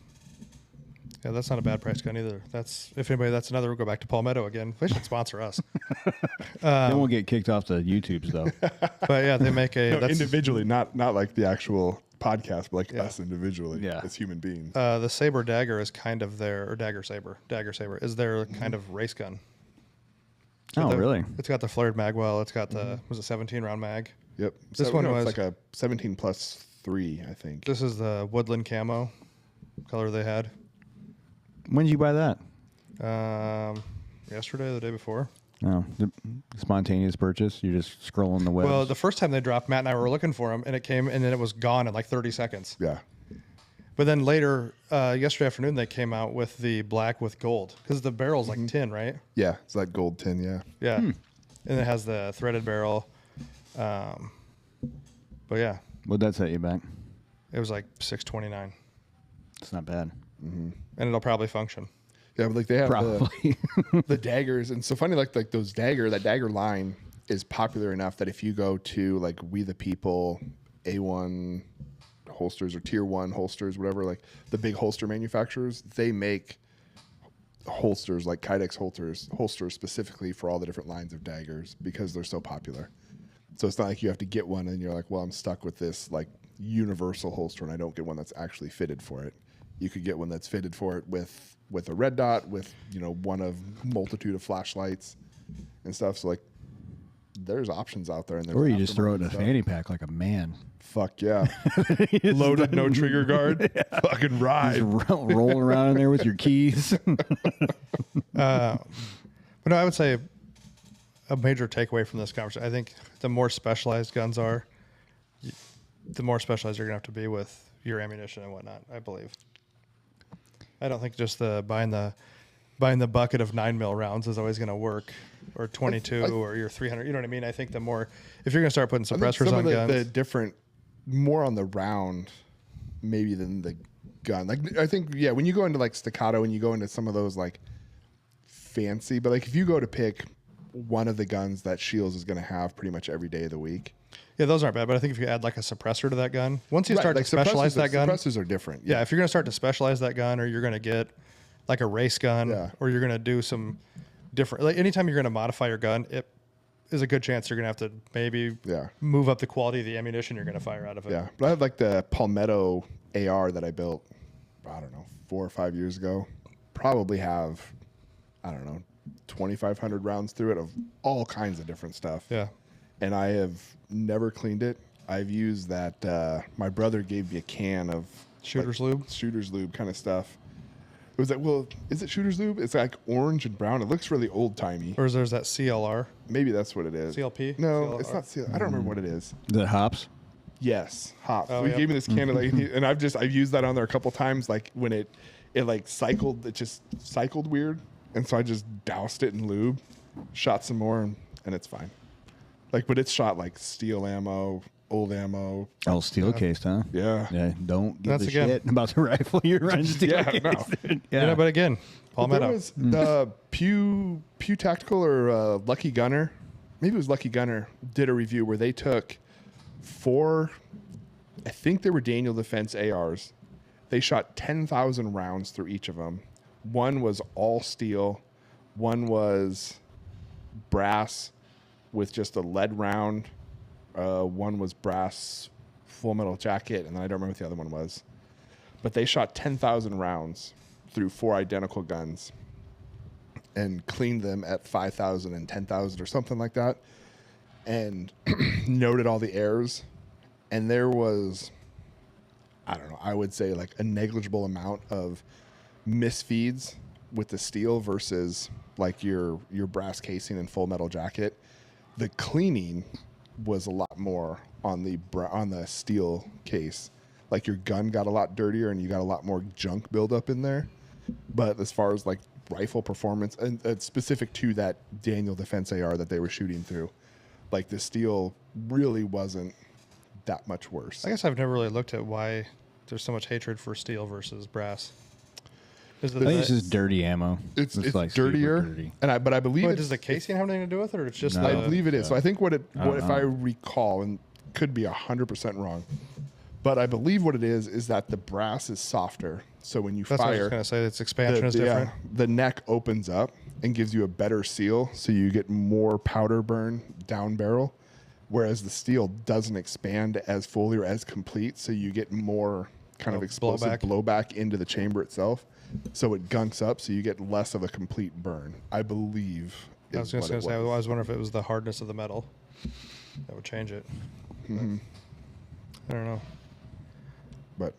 Yeah, that's not a bad price gun either. That's another. We'll go back to Palmetto again. They should sponsor us. They won't get kicked off the YouTubes though. But yeah, they make a No, that's, individually, not like the actual podcast, but like Yeah. us individually Yeah. as human beings. the Saber Dagger is kind of their or Dagger Saber is their kind of race gun. Oh, The- really? It's got the flared mag well. It's got the was it 17 round mag. Yep. This one it's was- like a 17+3, I think. This is the woodland camo color they had. When did you buy that? Yesterday or the day before. Oh, spontaneous purchase. You're just scrolling the web. Well, the first time they dropped, Matt and I were looking for them, and it came, and then it was gone in like 30 seconds. Yeah. But then later, yesterday afternoon, they came out with the black with gold because the barrel's like tin, right? Yeah. It's that gold tin. Yeah. Yeah. And it has the threaded barrel. But yeah, What'd that set you back? it was like $629, It's not bad. and it'll probably function. Yeah. But like they have Probably. the daggers. And so funny, like those that dagger line is popular enough that if you go to like We the People, A1 holsters or tier 1 holsters, whatever, like the big holster manufacturers, they make holsters like Kydex holsters specifically for all the different lines of daggers because they're so popular. So it's not like you have to get one and you're like, well, I'm stuck with this like universal holster and I don't get one that's actually fitted for it. You could get one that's fitted for it with a red dot, with, you know, one of multitude of flashlights and stuff. So like there's options out there. And Or you just throw it in a fanny pack like a man. Fuck yeah. Loaded, no trigger guard. Fucking ride. Just rolling around in there with your keys. But no, I would say a major takeaway from this conversation, I think the more specialized guns are, the more specialized you're going to have to be with your ammunition and whatnot, I believe. I don't think just buying the bucket of 9mm rounds is always going to work, or 22 or your 300. You know what I mean? I think the more, if you're going to start putting suppressors on guns, the different, more on the round maybe than the gun. Like I think, yeah, when you go into like staccato and you go into some of those like fancy, but like if you go to pick one of the guns that Shields is going to have pretty much every day of the week. Yeah, those aren't bad, but I think if you add like a suppressor to that gun, once you start like to specialize that gun, suppressors are different. yeah, if you're going to start to specialize that gun, or you're going to get like a race gun, Yeah. or you're going to do some different, like anytime you're going to modify your gun, it is a good chance you're going to have to maybe move up the quality of the ammunition you're going to fire out of it. Yeah, but I have like the Palmetto AR that I built, I don't know, 4 or 5 years ago. Probably have, I don't know, 2,500 rounds through it of all kinds of different stuff. Yeah. And I have never cleaned it. I've used that. My brother gave me a can of Shooter's lube? Shooter's lube kind of stuff. It was like, well, is it Shooter's lube? It's like orange and brown. It looks really old timey. Or there's that CLR. Maybe that's what it is. CLP? No, CLR? it's not CLR. I don't remember what it is. Is it hops? Yes, hops. Oh, He yep. gave me this can of like, and I've used that on there a couple times. Like when it like cycled, it just cycled weird, and so I just doused it in lube, shot some more, and it's fine. Like, but it's shot like steel ammo, old ammo. Oh, steel cased, huh? Yeah. Yeah. Don't give That's a again- shit about the rifle you're running steel Yeah, cased. no. Yeah. You know, but again, But there Palmetto. was the Pew Tactical or Lucky Gunner, maybe it was Lucky Gunner, did a review where they took 4, I think they were Daniel Defense ARs. They shot 10,000 rounds through each of them. One was all steel. One was brass with just a lead round. One was brass full metal jacket, and then I don't remember what the other one was. But they shot 10,000 rounds through 4 identical guns and cleaned them at 5,000 and 10,000 or something like that, and noted all the errors. And there was, I don't know, I would say like a negligible amount of misfeeds with the steel versus like your brass casing and full metal jacket. The cleaning was a lot more on the steel case. Like your gun got a lot dirtier and you got a lot more junk buildup in there. But as far as like rifle performance, and specific to that Daniel Defense AR that they were shooting through, like the steel really wasn't that much worse. I guess I've never really looked at why there's so much hatred for steel versus brass. Is I think it's just dirty ammo. It's like super dirtier, dirty. but I believe does the casing have anything to do with it, or it's just No. I the, believe it is. So I think what if I know. recall, and could be 100% wrong, but I believe what it is that the brass is softer. So when you that's what I was fire, going to say. Its expansion is different. the neck opens up and gives you a better seal, so you get more powder burn down barrel, whereas the steel doesn't expand as fully or as complete, so you get more kind of explosive blowback into the chamber itself. So it gunks up, so you get less of a complete burn, I believe. I was just going to say, I was wondering if it was the hardness of the metal that would change it. Mm-hmm. I don't know. But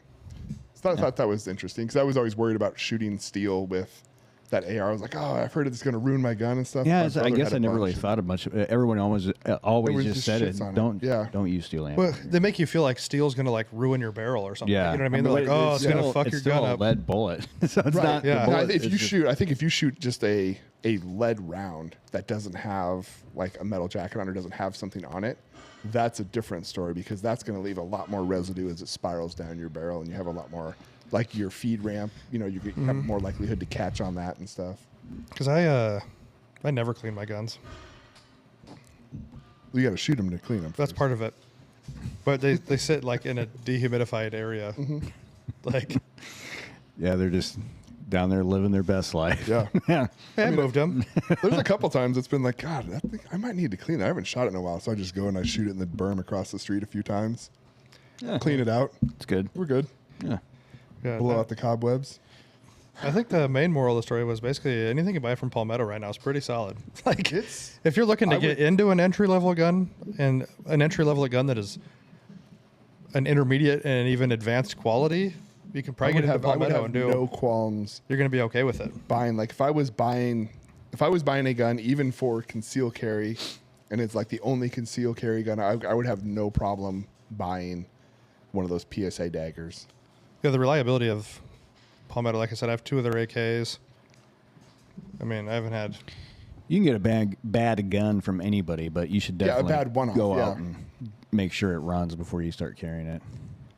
thought that was interesting because I was always worried about shooting steel with that AR. I was like, oh, I've heard it's going to ruin my gun and stuff. Yeah, My I brother guess had I a never really bunch. thought of much. Everyone always Everyone just just said it. shits on it. Don't use steel ammo. Well, they make you feel like steel's going to like ruin your barrel or something. Yeah, You know what I mean? They're like, oh, it's going to fuck it's your still gun a up. lead bullet. So it's Right. not. Yeah. The No, bullet, if it's you just- shoot, I think if you shoot just a lead round that doesn't have like a metal jacket on or doesn't have something on it, that's a different story because that's going to leave a lot more residue as it spirals down your barrel, and you have a lot more like your feed ramp. You know, you have more likelihood to catch on that and stuff. Because I never clean my guns. You got to shoot them to clean them. That's part of it. But they sit like in a dehumidified area. Like, Yeah, they're just down there living their best life. Yeah. Yeah. I moved them. There's a couple times it's been like, God, that thing, I might need to clean it. I haven't shot it in a while, so I just go and I shoot it in the berm across the street a few times. Yeah. Clean it out. It's good. We're good. Yeah. Yeah, Blow out the cobwebs. I think the main moral of the story was basically anything you buy from Palmetto right now is pretty solid. Like, It's if you're looking to I get would- into an entry level gun and an entry level gun that is an intermediate and even advanced quality, you can probably get into I would Palmetto have and do. no qualms You're going to be okay with it. buying. Like if I was buying a gun even for conceal carry, and it's like the only conceal carry gun, I would have no problem buying one of those PSA daggers. Yeah, the reliability of Palmetto, like I said, I have 2 of their AKs. I mean, I haven't had. You can get a bad gun from anybody, but you should Yeah, a definitely bad one-off, go yeah. out and make sure it runs before you start carrying it.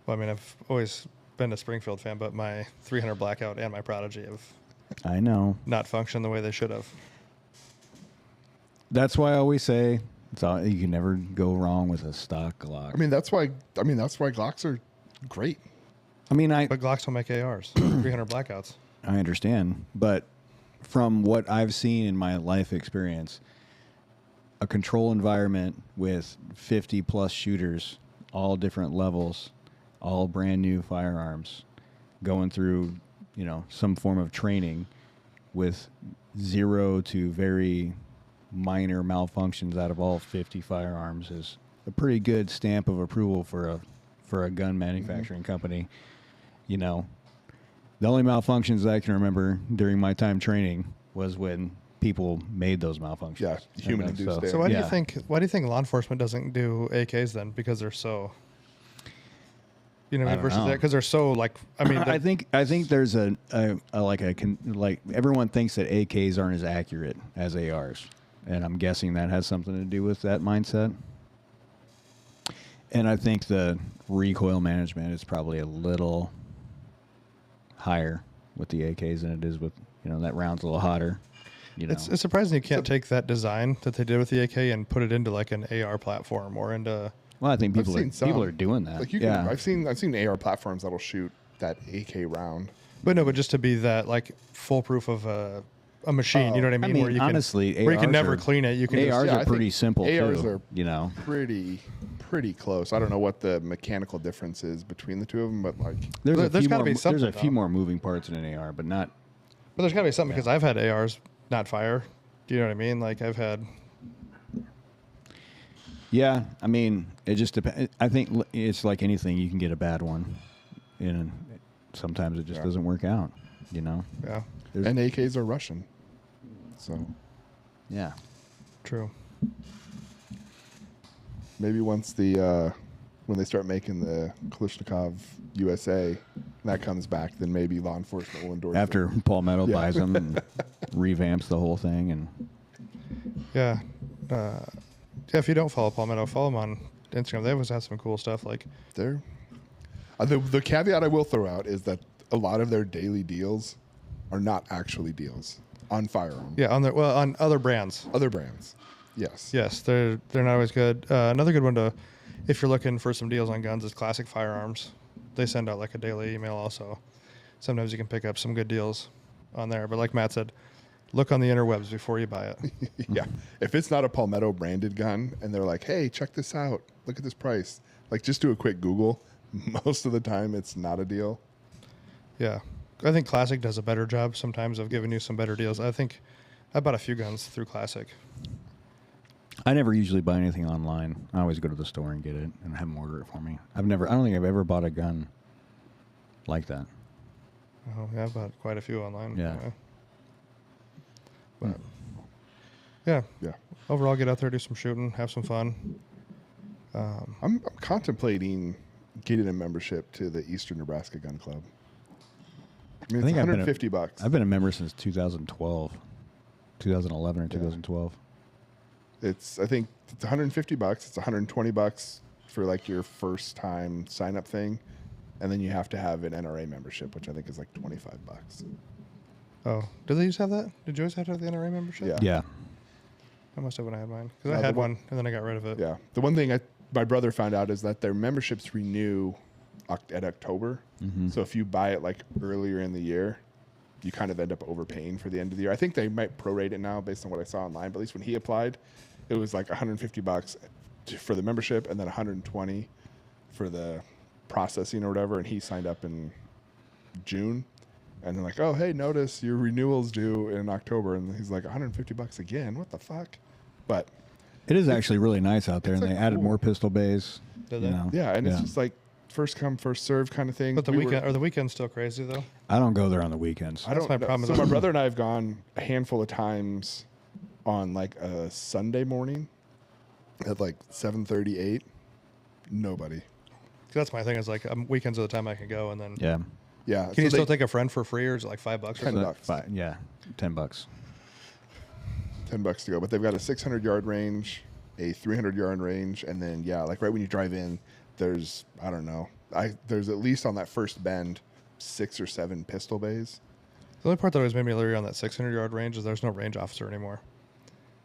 Well, I mean, I've always been a Springfield fan, but my 300 Blackout and my Prodigy have I know. not functioned the way they should have. That's why I always say you can never go wrong with a stock Glock. I mean, that's why Glocks are great. I But Glocks don't make ARs, 300 Blackouts. I understand, but from what I've seen in my life experience, a control environment with 50 plus shooters, all different levels, all brand new firearms, going through, some form of training with 0 to very minor malfunctions out of all 50 firearms is a pretty good stamp of approval for a gun manufacturing company. The only malfunctions that I can remember during my time training was when people made those malfunctions. Yeah, human-induced error. So why do Yeah. you think law enforcement doesn't do AKs then? Because they're so, I don't versus know. that because they're so like. I mean, I think there's like everyone thinks that AKs aren't as accurate as ARs, and I'm guessing that has something to do with that mindset. And I think the recoil management is probably a little higher with the AKs than it is with that round's a little hotter. it's surprising you can't take that design that they did with the AK and put it into like an AR platform or into. Well, I think I've people seen some. are doing that. Like you yeah. can, I've seen AR platforms that'll shoot that AK round. But no, but just to be that like foolproof of a machine, you know what I mean? I mean, where you honestly, can, where you can ARs never are- clean it. You can ARs just, Yeah, I are pretty think simple ARs too. are pretty close. I don't know what the mechanical difference is between the two of them, but like There's a There's few gotta more. be something, There's a few though. more moving parts in an AR, but not. But there's got to be something because I've had ARs not fire. Do you know what I mean? Like I've had. Yeah, I mean, it just depends. I think it's like anything. You can get a bad one, and sometimes it just doesn't work out. Yeah, There's- and AKs are Russian, so yeah. true. maybe once the when they start making the Kalashnikov USA, that comes back, then maybe law enforcement will endorse After it. Palmetto Yeah. buys them and revamps the whole thing, and Yeah. If you don't follow Palmetto, follow them on Instagram. They always have some cool stuff. Like They're the caveat I will throw out is that a lot of their daily deals are not actually deals on firearm. on other brands. Other brands, yes. Yes, they're not always good. Another good one to, if you're looking for some deals on guns, is Classic Firearms. They send out like a daily email also. Sometimes you can pick up some good deals on there. But like Matt said, look on the interwebs before you buy it. Yeah. If it's not a Palmetto branded gun and they're like, hey, check this out. Look at this price. Like, just do a quick Google. Most of the time, it's not a deal. Yeah. I think Classic does a better job sometimes of giving you some better deals. I think I bought a few guns through Classic. I never usually buy anything online. I always go to the store and get it and have them order it for me. I don't think I've ever bought a gun like that. Oh, yeah, I've bought quite a few online. Yeah. But yeah, Yeah. overall, get out there, do some shooting, have some fun. I'm contemplating getting a membership to the Eastern Nebraska Gun Club. I mean, it's $150. I've been a member since 2012, 2011 or 2012. I think it's $150. It's $120 for like your first time sign up thing, and then you have to have an NRA membership, which I think is like $25. Oh, did they used to have that? Did you always have to have the NRA membership? Yeah. Yeah. I must have when I had mine because I had one and then I got rid of it. Yeah. The one thing my brother found out is that their memberships renew at October. Mm-hmm. So if you buy it like earlier in the year, you kind of end up overpaying for the end of the year. I think they might prorate it now based on what I saw online, but at least when he applied, it was like $150 for the membership and then $120 for the processing or whatever. And he signed up in June. And they're like, oh, hey, notice your renewal's due in October. And he's like, $150 again? What the fuck? But it is actually really nice out there, and like they added cool. more pistol bays. Did they? yeah, and it's just like first come, first serve kind of thing. But the weekend's still crazy though. I don't go there on the weekends. I don't my know. problem So with my that. brother and I have gone a handful of times on like a Sunday morning at like 7:38. Nobody. That's my thing. Is like weekends are the time I can go, and then Yeah. Yeah. Can you still take a friend for free, or is it like $5 or $10 something? bucks. Yeah, $10. $10 to go, but they've got a 600-yard range, a 300-yard range, and then like right when you drive in, there's there's at least on that first bend 6 or 7 pistol bays. The only part that always made me leery on that 600-yard range is there's no range officer anymore.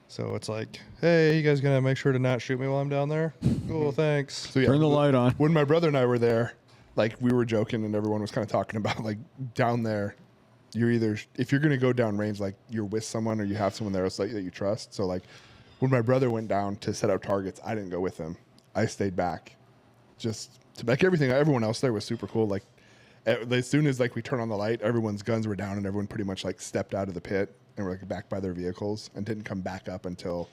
So it's like, hey, you guys gonna make sure to not shoot me while I'm down there? Cool, thanks. So Turn the light on. When my brother and I were there, like we were joking and everyone was kind of talking about like down there, you're either, if you're going to go down range, like you're with someone or you have someone there else that you trust. So like when my brother went down to set up targets, I didn't go with him. I stayed back just to like everyone else there was super cool. Like as soon as like we turned on the light, everyone's guns were down and everyone pretty much like stepped out of the pit and were like back by their vehicles and didn't come back up until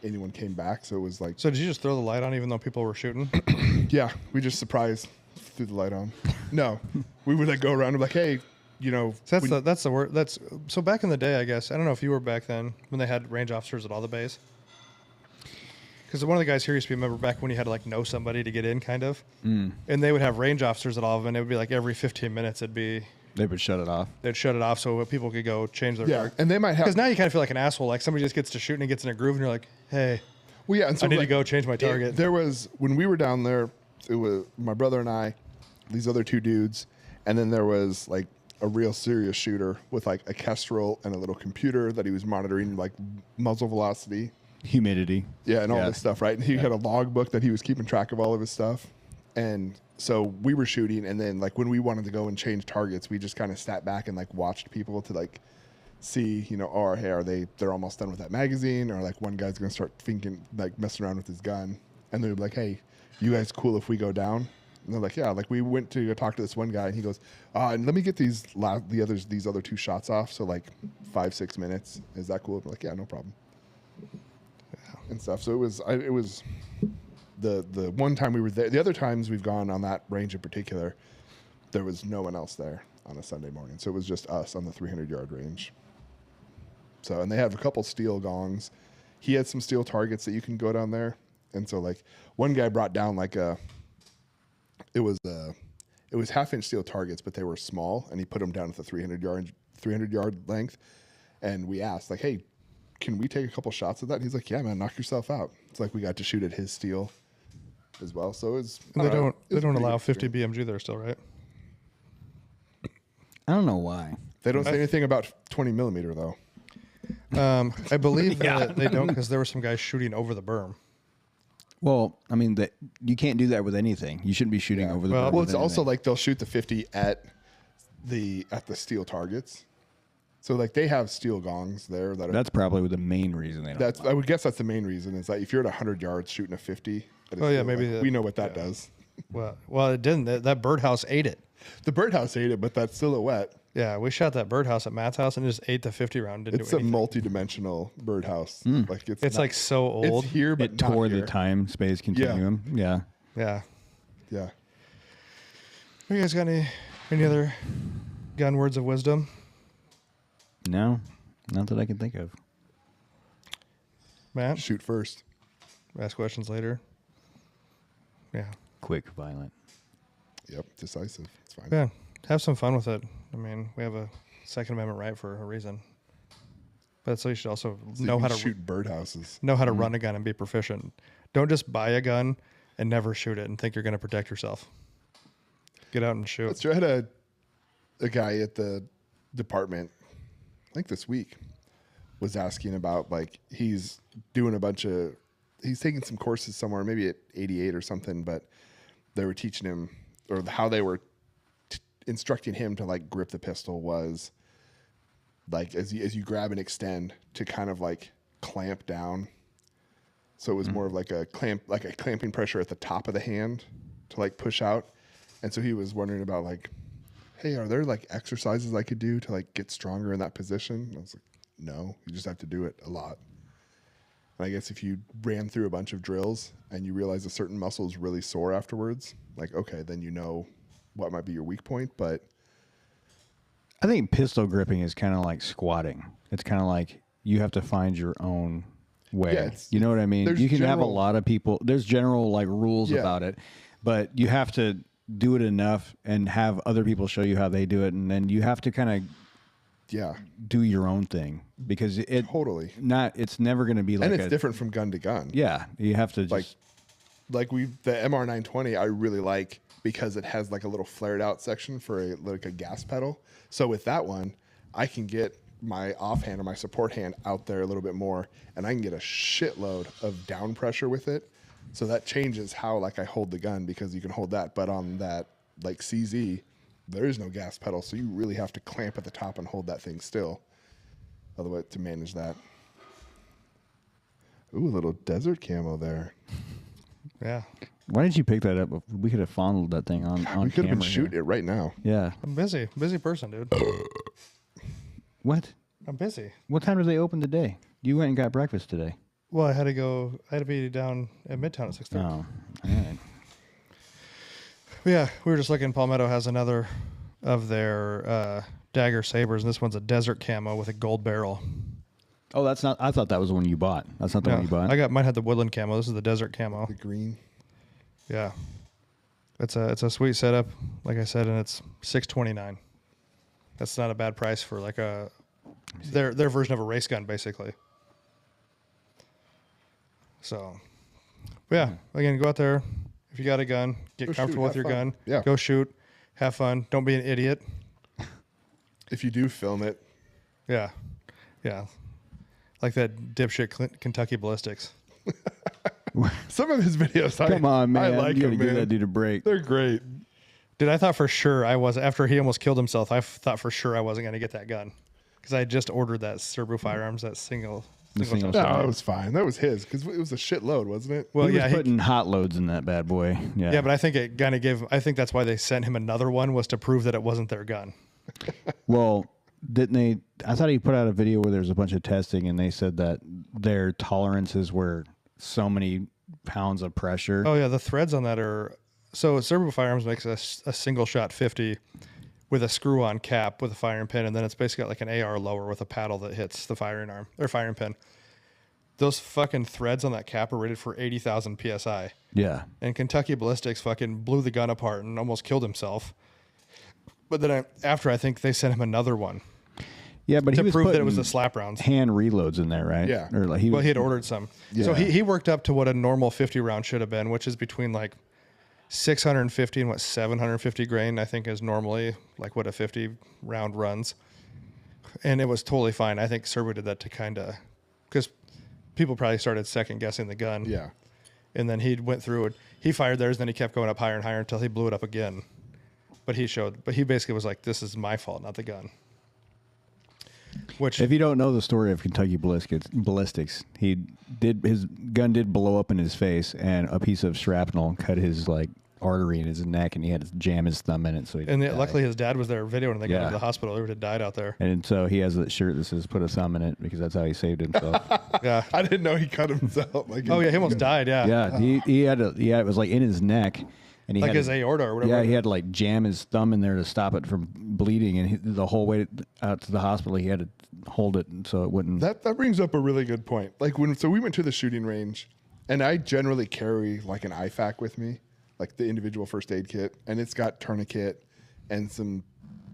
anyone came back. So it was like, So did you just throw the light on even though people were shooting? yeah, we just surprised threw the light on. No, we would like go around and be like, hey, So that's the word. So back in the day, I guess. I don't know if you were back then when they had range officers at all the bays. Because one of the guys here used to be a member back when you had to like know somebody to get in, kind of. And they would have range officers at all of them. And it would be like every 15 minutes, They would shut it off. they'd shut it off so people could go change their target. and they might have Because now you kind of feel like an asshole. Like somebody just gets to shoot and gets in a groove, and you're like, hey, well, yeah, and so I need to like, go change my target. There was when we were down there, it was my brother and I, these other 2 dudes, and then there was like a real serious shooter with like a Kestrel and a little computer that he was monitoring like muzzle velocity, Humidity. yeah, and all this stuff, right? And he had a logbook that he was keeping track of all of his stuff, and so we were shooting, and then like when we wanted to go and change targets, we just kind of sat back and like watched people to like see, hey, they're almost done with that magazine, or like one guy's gonna start thinking like messing around with his gun, and they'd be like, hey, you guys cool if we go down? And they're like, yeah. Like we went to go talk to this one guy, and he goes, and let me get these other 2 shots off. So like 5-6 minutes. Is that cool? And we're like, yeah, no problem. And stuff. So it was the one time we were there. The other times we've gone on that range in particular, there was no one else there on a Sunday morning. So it was just us on the 300-yard range. So, and they have a couple steel gongs. He had some steel targets that you can go down there. And so like one guy brought down like it was 1/2-inch steel targets, but they were small, and he put them down at the 300-yard length. And we asked like, hey, can we take a couple shots of that? And he's like, yeah, man, knock yourself out. It's like we got to shoot at his steel as well. So it's And they don't allow 50 BMG there still, right? I don't know why. They don't say anything about 20 millimeter though. I believe that they don't, because there were some guys shooting over the berm. Well, I mean, you can't do that with anything. You shouldn't be shooting over the Well, berm Well, with it's also anything. like they'll shoot the 50 at the steel targets. So like they have steel gongs there that are. That's probably the main reason they don't. I would guess that's the main reason is that if you're at 100 yards shooting a 50. Oh, yeah, maybe we know what that does. Well, it didn't. That birdhouse ate it. The birdhouse ate it, but that silhouette. Yeah, we shot that birdhouse at Matt's house and it just ate the 50 round. Didn't It's do a anything. multi-dimensional birdhouse. Like It's not- like so old. It's here, but It not tore here. the time space continuum. Yeah. Yeah. Yeah. You guys got any other gun words of wisdom? No, not that I can think of. Matt, Shoot first. ask questions later. Yeah. Quick, violent. Yep, decisive. It's fine. Yeah. Have some fun with it. I mean, we have a Second Amendment right for a reason. But so you should also So know you how can to shoot birdhouses. know how to run a gun and be proficient. Don't just buy a gun and never shoot it and think you're going to protect yourself. Get out and shoot. That's true. I had a guy at the department, I think this week, was asking about, like, he's doing he's taking some courses somewhere, maybe at 88 or something, but they were teaching him, or how they were instructing him to, like, grip the pistol was, like, as you grab and extend, to kind of, like, clamp down. So it was more of like a clamping pressure at the top of the hand to, like, push out. And so he was wondering about, like, hey, are there, like, exercises I could do to, like, get stronger in that position? And I was like, no, you just have to do it a lot. And I guess if you ran through a bunch of drills and you realize a certain muscle is really sore afterwards, like, okay, then you know what might be your weak point. But I think pistol gripping is kind of like squatting. It's kind of like you have to find your own way. Yeah, you know what I mean? You can have a lot of people. There's general, like, rules about it, but you have to do it enough and have other people show you how they do it, and then you have to kind of do your own thing, because it totally it's never going to be like, and it's different from gun to gun. Yeah, you have to just, like the MR920 I really like, because it has, like, a little flared out section for a gas pedal. So with that one, I can get my offhand or my support hand out there a little bit more, and I can get a shitload of down pressure with it. So that changes how, like, I hold the gun, because you can hold that. But on that, like, CZ, there is no gas pedal, so you really have to clamp at the top and hold that thing still, otherwise, to manage that. Ooh, a little desert camo there. Yeah. why didn't you pick that up? We could have fondled that thing on We camera. could have been shooting it right now. Yeah. I'm busy. Busy person, dude. What? I'm busy. What time did they open today? You went and got breakfast today. Well, I had to be down at Midtown at 6:30. Oh, all right. Yeah, we were just looking. Palmetto has another of their dagger sabers, and this one's a desert camo with a gold barrel. Oh, that's not. I thought that was the one you bought. That's not the one you bought. Mine had the woodland camo. This is the desert camo. The green. Yeah, it's a sweet setup, like I said, and it's $629. That's not a bad price for like their version of a race gun, basically. So, yeah, again, go out there. If you got a gun, get comfortable with your gun. Yeah. Go shoot. Have fun. Don't be an idiot. If you do film it, Yeah. Yeah. Like that dipshit Kentucky Ballistics. some of his videos, Come on, man. I like you them, gotta give man. that dude a break. They're great. Dude, I thought for sure after he almost killed himself, I thought for sure I wasn't going to get that gun. Because I had just ordered that Serbu Firearms, that single single shot. No, that was fine. That was his, because it was a shitload, wasn't it? Well, He yeah, was putting hot loads in that bad boy. Yeah. yeah, but I think it kind of I think that's why they sent him another one, was to prove that it wasn't their gun. Well, didn't they? I thought he put out a video where there's a bunch of testing, and they said that their tolerances were so many pounds of pressure. Oh, yeah, the threads on that are... So Serbu Firearms makes a single shot 50 with a screw-on cap with a firing pin, and then it's basically got like an AR lower with a paddle that hits the firing arm or firing pin. Those fucking threads on that cap are rated for 80,000 PSI. Yeah. And Kentucky Ballistics fucking blew the gun apart and almost killed himself. But then after, I think they sent him another one Yeah, but to he was prove that it putting was the slap rounds. hand reloads in there, right? Yeah. Or like Well, he had ordered some. So Yeah. he worked up to what a normal 50 round should have been, which is between like 650 and 750 grain, I think, is normally like what a 50 round runs. And it was totally fine. I think Serbu did that to kind of, because people probably started second guessing the gun. Yeah. And then he went through it. He fired theirs, then he kept going up higher and higher until he blew it up again. But he basically was like, this is my fault, not the gun. Which, If you don't know the story of Kentucky Ballistics, his gun did blow up in his face, and a piece of shrapnel cut his like artery in his neck, and he had to jam his thumb in it. So luckily his dad was there videoing, and they got him to the hospital. He would have died out there. And so he has that shirt that says "Put a thumb in it" because that's how he saved himself. Yeah. I didn't know he cut himself. Like, Oh yeah, he almost died. Yeah. Yeah, he had it was like in his neck, And he like had his aorta or whatever. Yeah, he had to like jam his thumb in there to stop it from bleeding, and the whole way out to the hospital, he had to hold it so it wouldn't. That brings up a really good point. Like we went to the shooting range, and I generally carry like an IFAC with me, like the individual first aid kit, and it's got tourniquet and some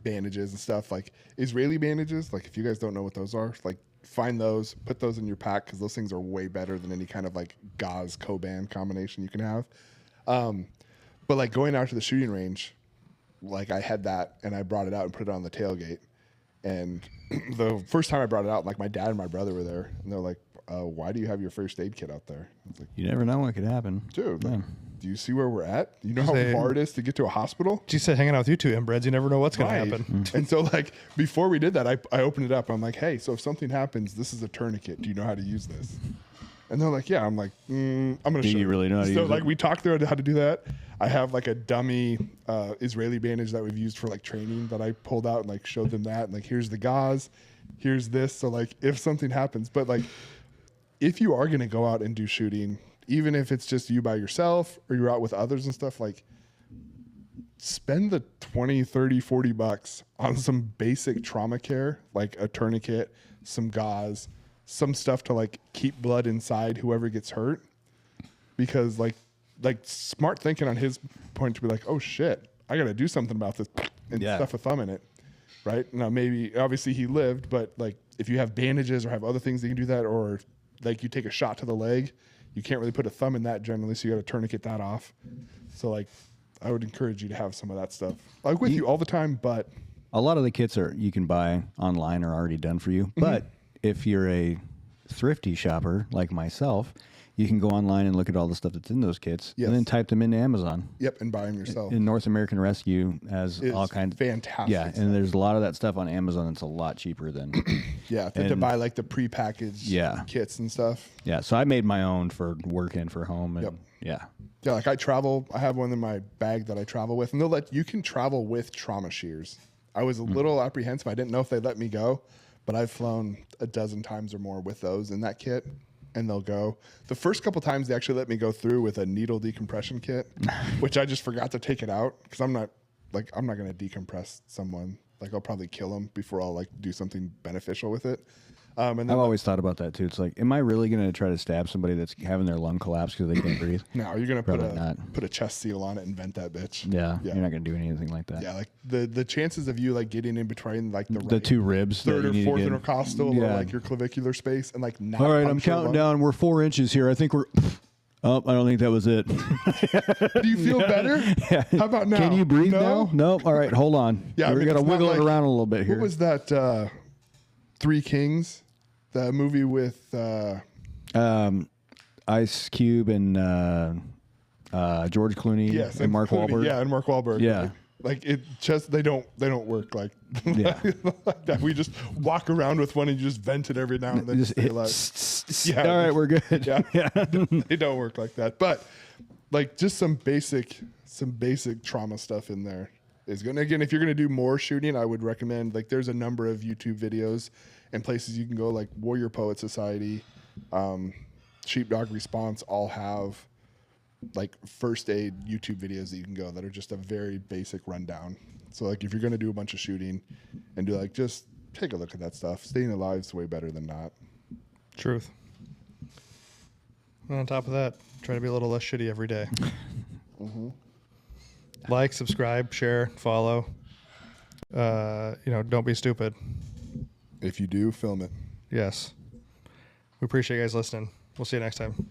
bandages and stuff, like Israeli bandages. Like if you guys don't know what those are, like find those, put those in your pack, because those things are way better than any kind of like gauze Coban combination you can have. But like going out to the shooting range, like I had that and I brought it out and put it on the tailgate. And the first time I brought it out, like my dad and my brother were there, and they're like, why do you have your first aid kit out there? I was like, You never know what could happen. dude, like, do you see where we're at? You know how far it is to get to a hospital? She said hanging out with you two inbreds, you never know what's going to happen. And so like before we did that, I opened it up. I'm like, hey, so if something happens, this is a tourniquet. Do you know how to use this? And they're like, yeah. I'm like, I'm going to show you. Do you really know how to use it? So like we talked through how to do that. I have like a dummy Israeli bandage that we've used for like training that I pulled out and like showed them that. And like, here's the gauze, here's this. So like if something happens, but like if you are going to go out and do shooting, even if it's just you by yourself or you're out with others and stuff, like spend the 20, 30, 40 bucks on some basic trauma care, like a tourniquet, some gauze, some stuff to like keep blood inside whoever gets hurt. Because like smart thinking on his point to be like, oh shit, I got to do something about this and stuff a thumb in it. Right. Now, maybe obviously he lived, but like if you have bandages or have other things that you can do that, or like you take a shot to the leg, you can't really put a thumb in that generally. So you got to tourniquet that off. So like, I would encourage you to have some of that stuff like with you all the time. But a lot of the kits you can buy online are already done for you. But if you're a thrifty shopper like myself, you can go online and look at all the stuff that's in those kits and then type them into Amazon. Yep, and buy them yourself. And North American Rescue has all kinds. Fantastic. Yeah, and there's a lot of that stuff on Amazon that's a lot cheaper than. To buy like the prepackaged kits and stuff. Yeah, so I made my own for work and for home. And yeah, like I have one in my bag that I travel with, and you can travel with trauma shears. I was a little apprehensive. I didn't know if they'd let me go, but I've flown a dozen times or more with those in that kit. And they'll go. The first couple times they actually let me go through with a needle decompression kit, which I just forgot to take it out because I'm not going to decompress someone. Like I'll probably kill them before I'll like do something beneficial with it. And then I've always thought about that too. It's like, am I really going to try to stab somebody that's having their lung collapse because they can't breathe? No, you're going to not. put a chest seal on it and vent that bitch. Yeah, you're not going to do anything like that. Yeah, like the chances of you like getting in between like the two ribs, third or fourth intercostal or like your clavicular space and like not. All right, I'm counting down. We're 4 inches here. I think we're. Oh, I don't think that was it. Do you feel better? Yeah. How about now? Can you breathe now? Nope. All right, hold on. Yeah, we got to wiggle it around a little bit here. What was that? Three Kings, the movie with Ice Cube and George Clooney and Mark Wahlberg. Yeah, and Mark Wahlberg. Yeah. Like it just they don't work like, like that. We just walk around with one and you just vent it every now and then. Just hit, all right, we're good. Yeah. They don't work like that. But like just some basic trauma stuff in there is good. And again, if you're gonna do more shooting, I would recommend like there's a number of YouTube videos and places you can go, like Warrior Poet Society, Sheepdog Response, all have like first aid YouTube videos that you can go that are just a very basic rundown. So like if you're going to do a bunch of shooting and do like, just take a look at that stuff. Staying alive is way better than not. Truth. And on top of that, try to be a little less shitty every day. Like, subscribe, share, follow. Don't be stupid. If you do, film it. Yes. We appreciate you guys listening. We'll see you next time.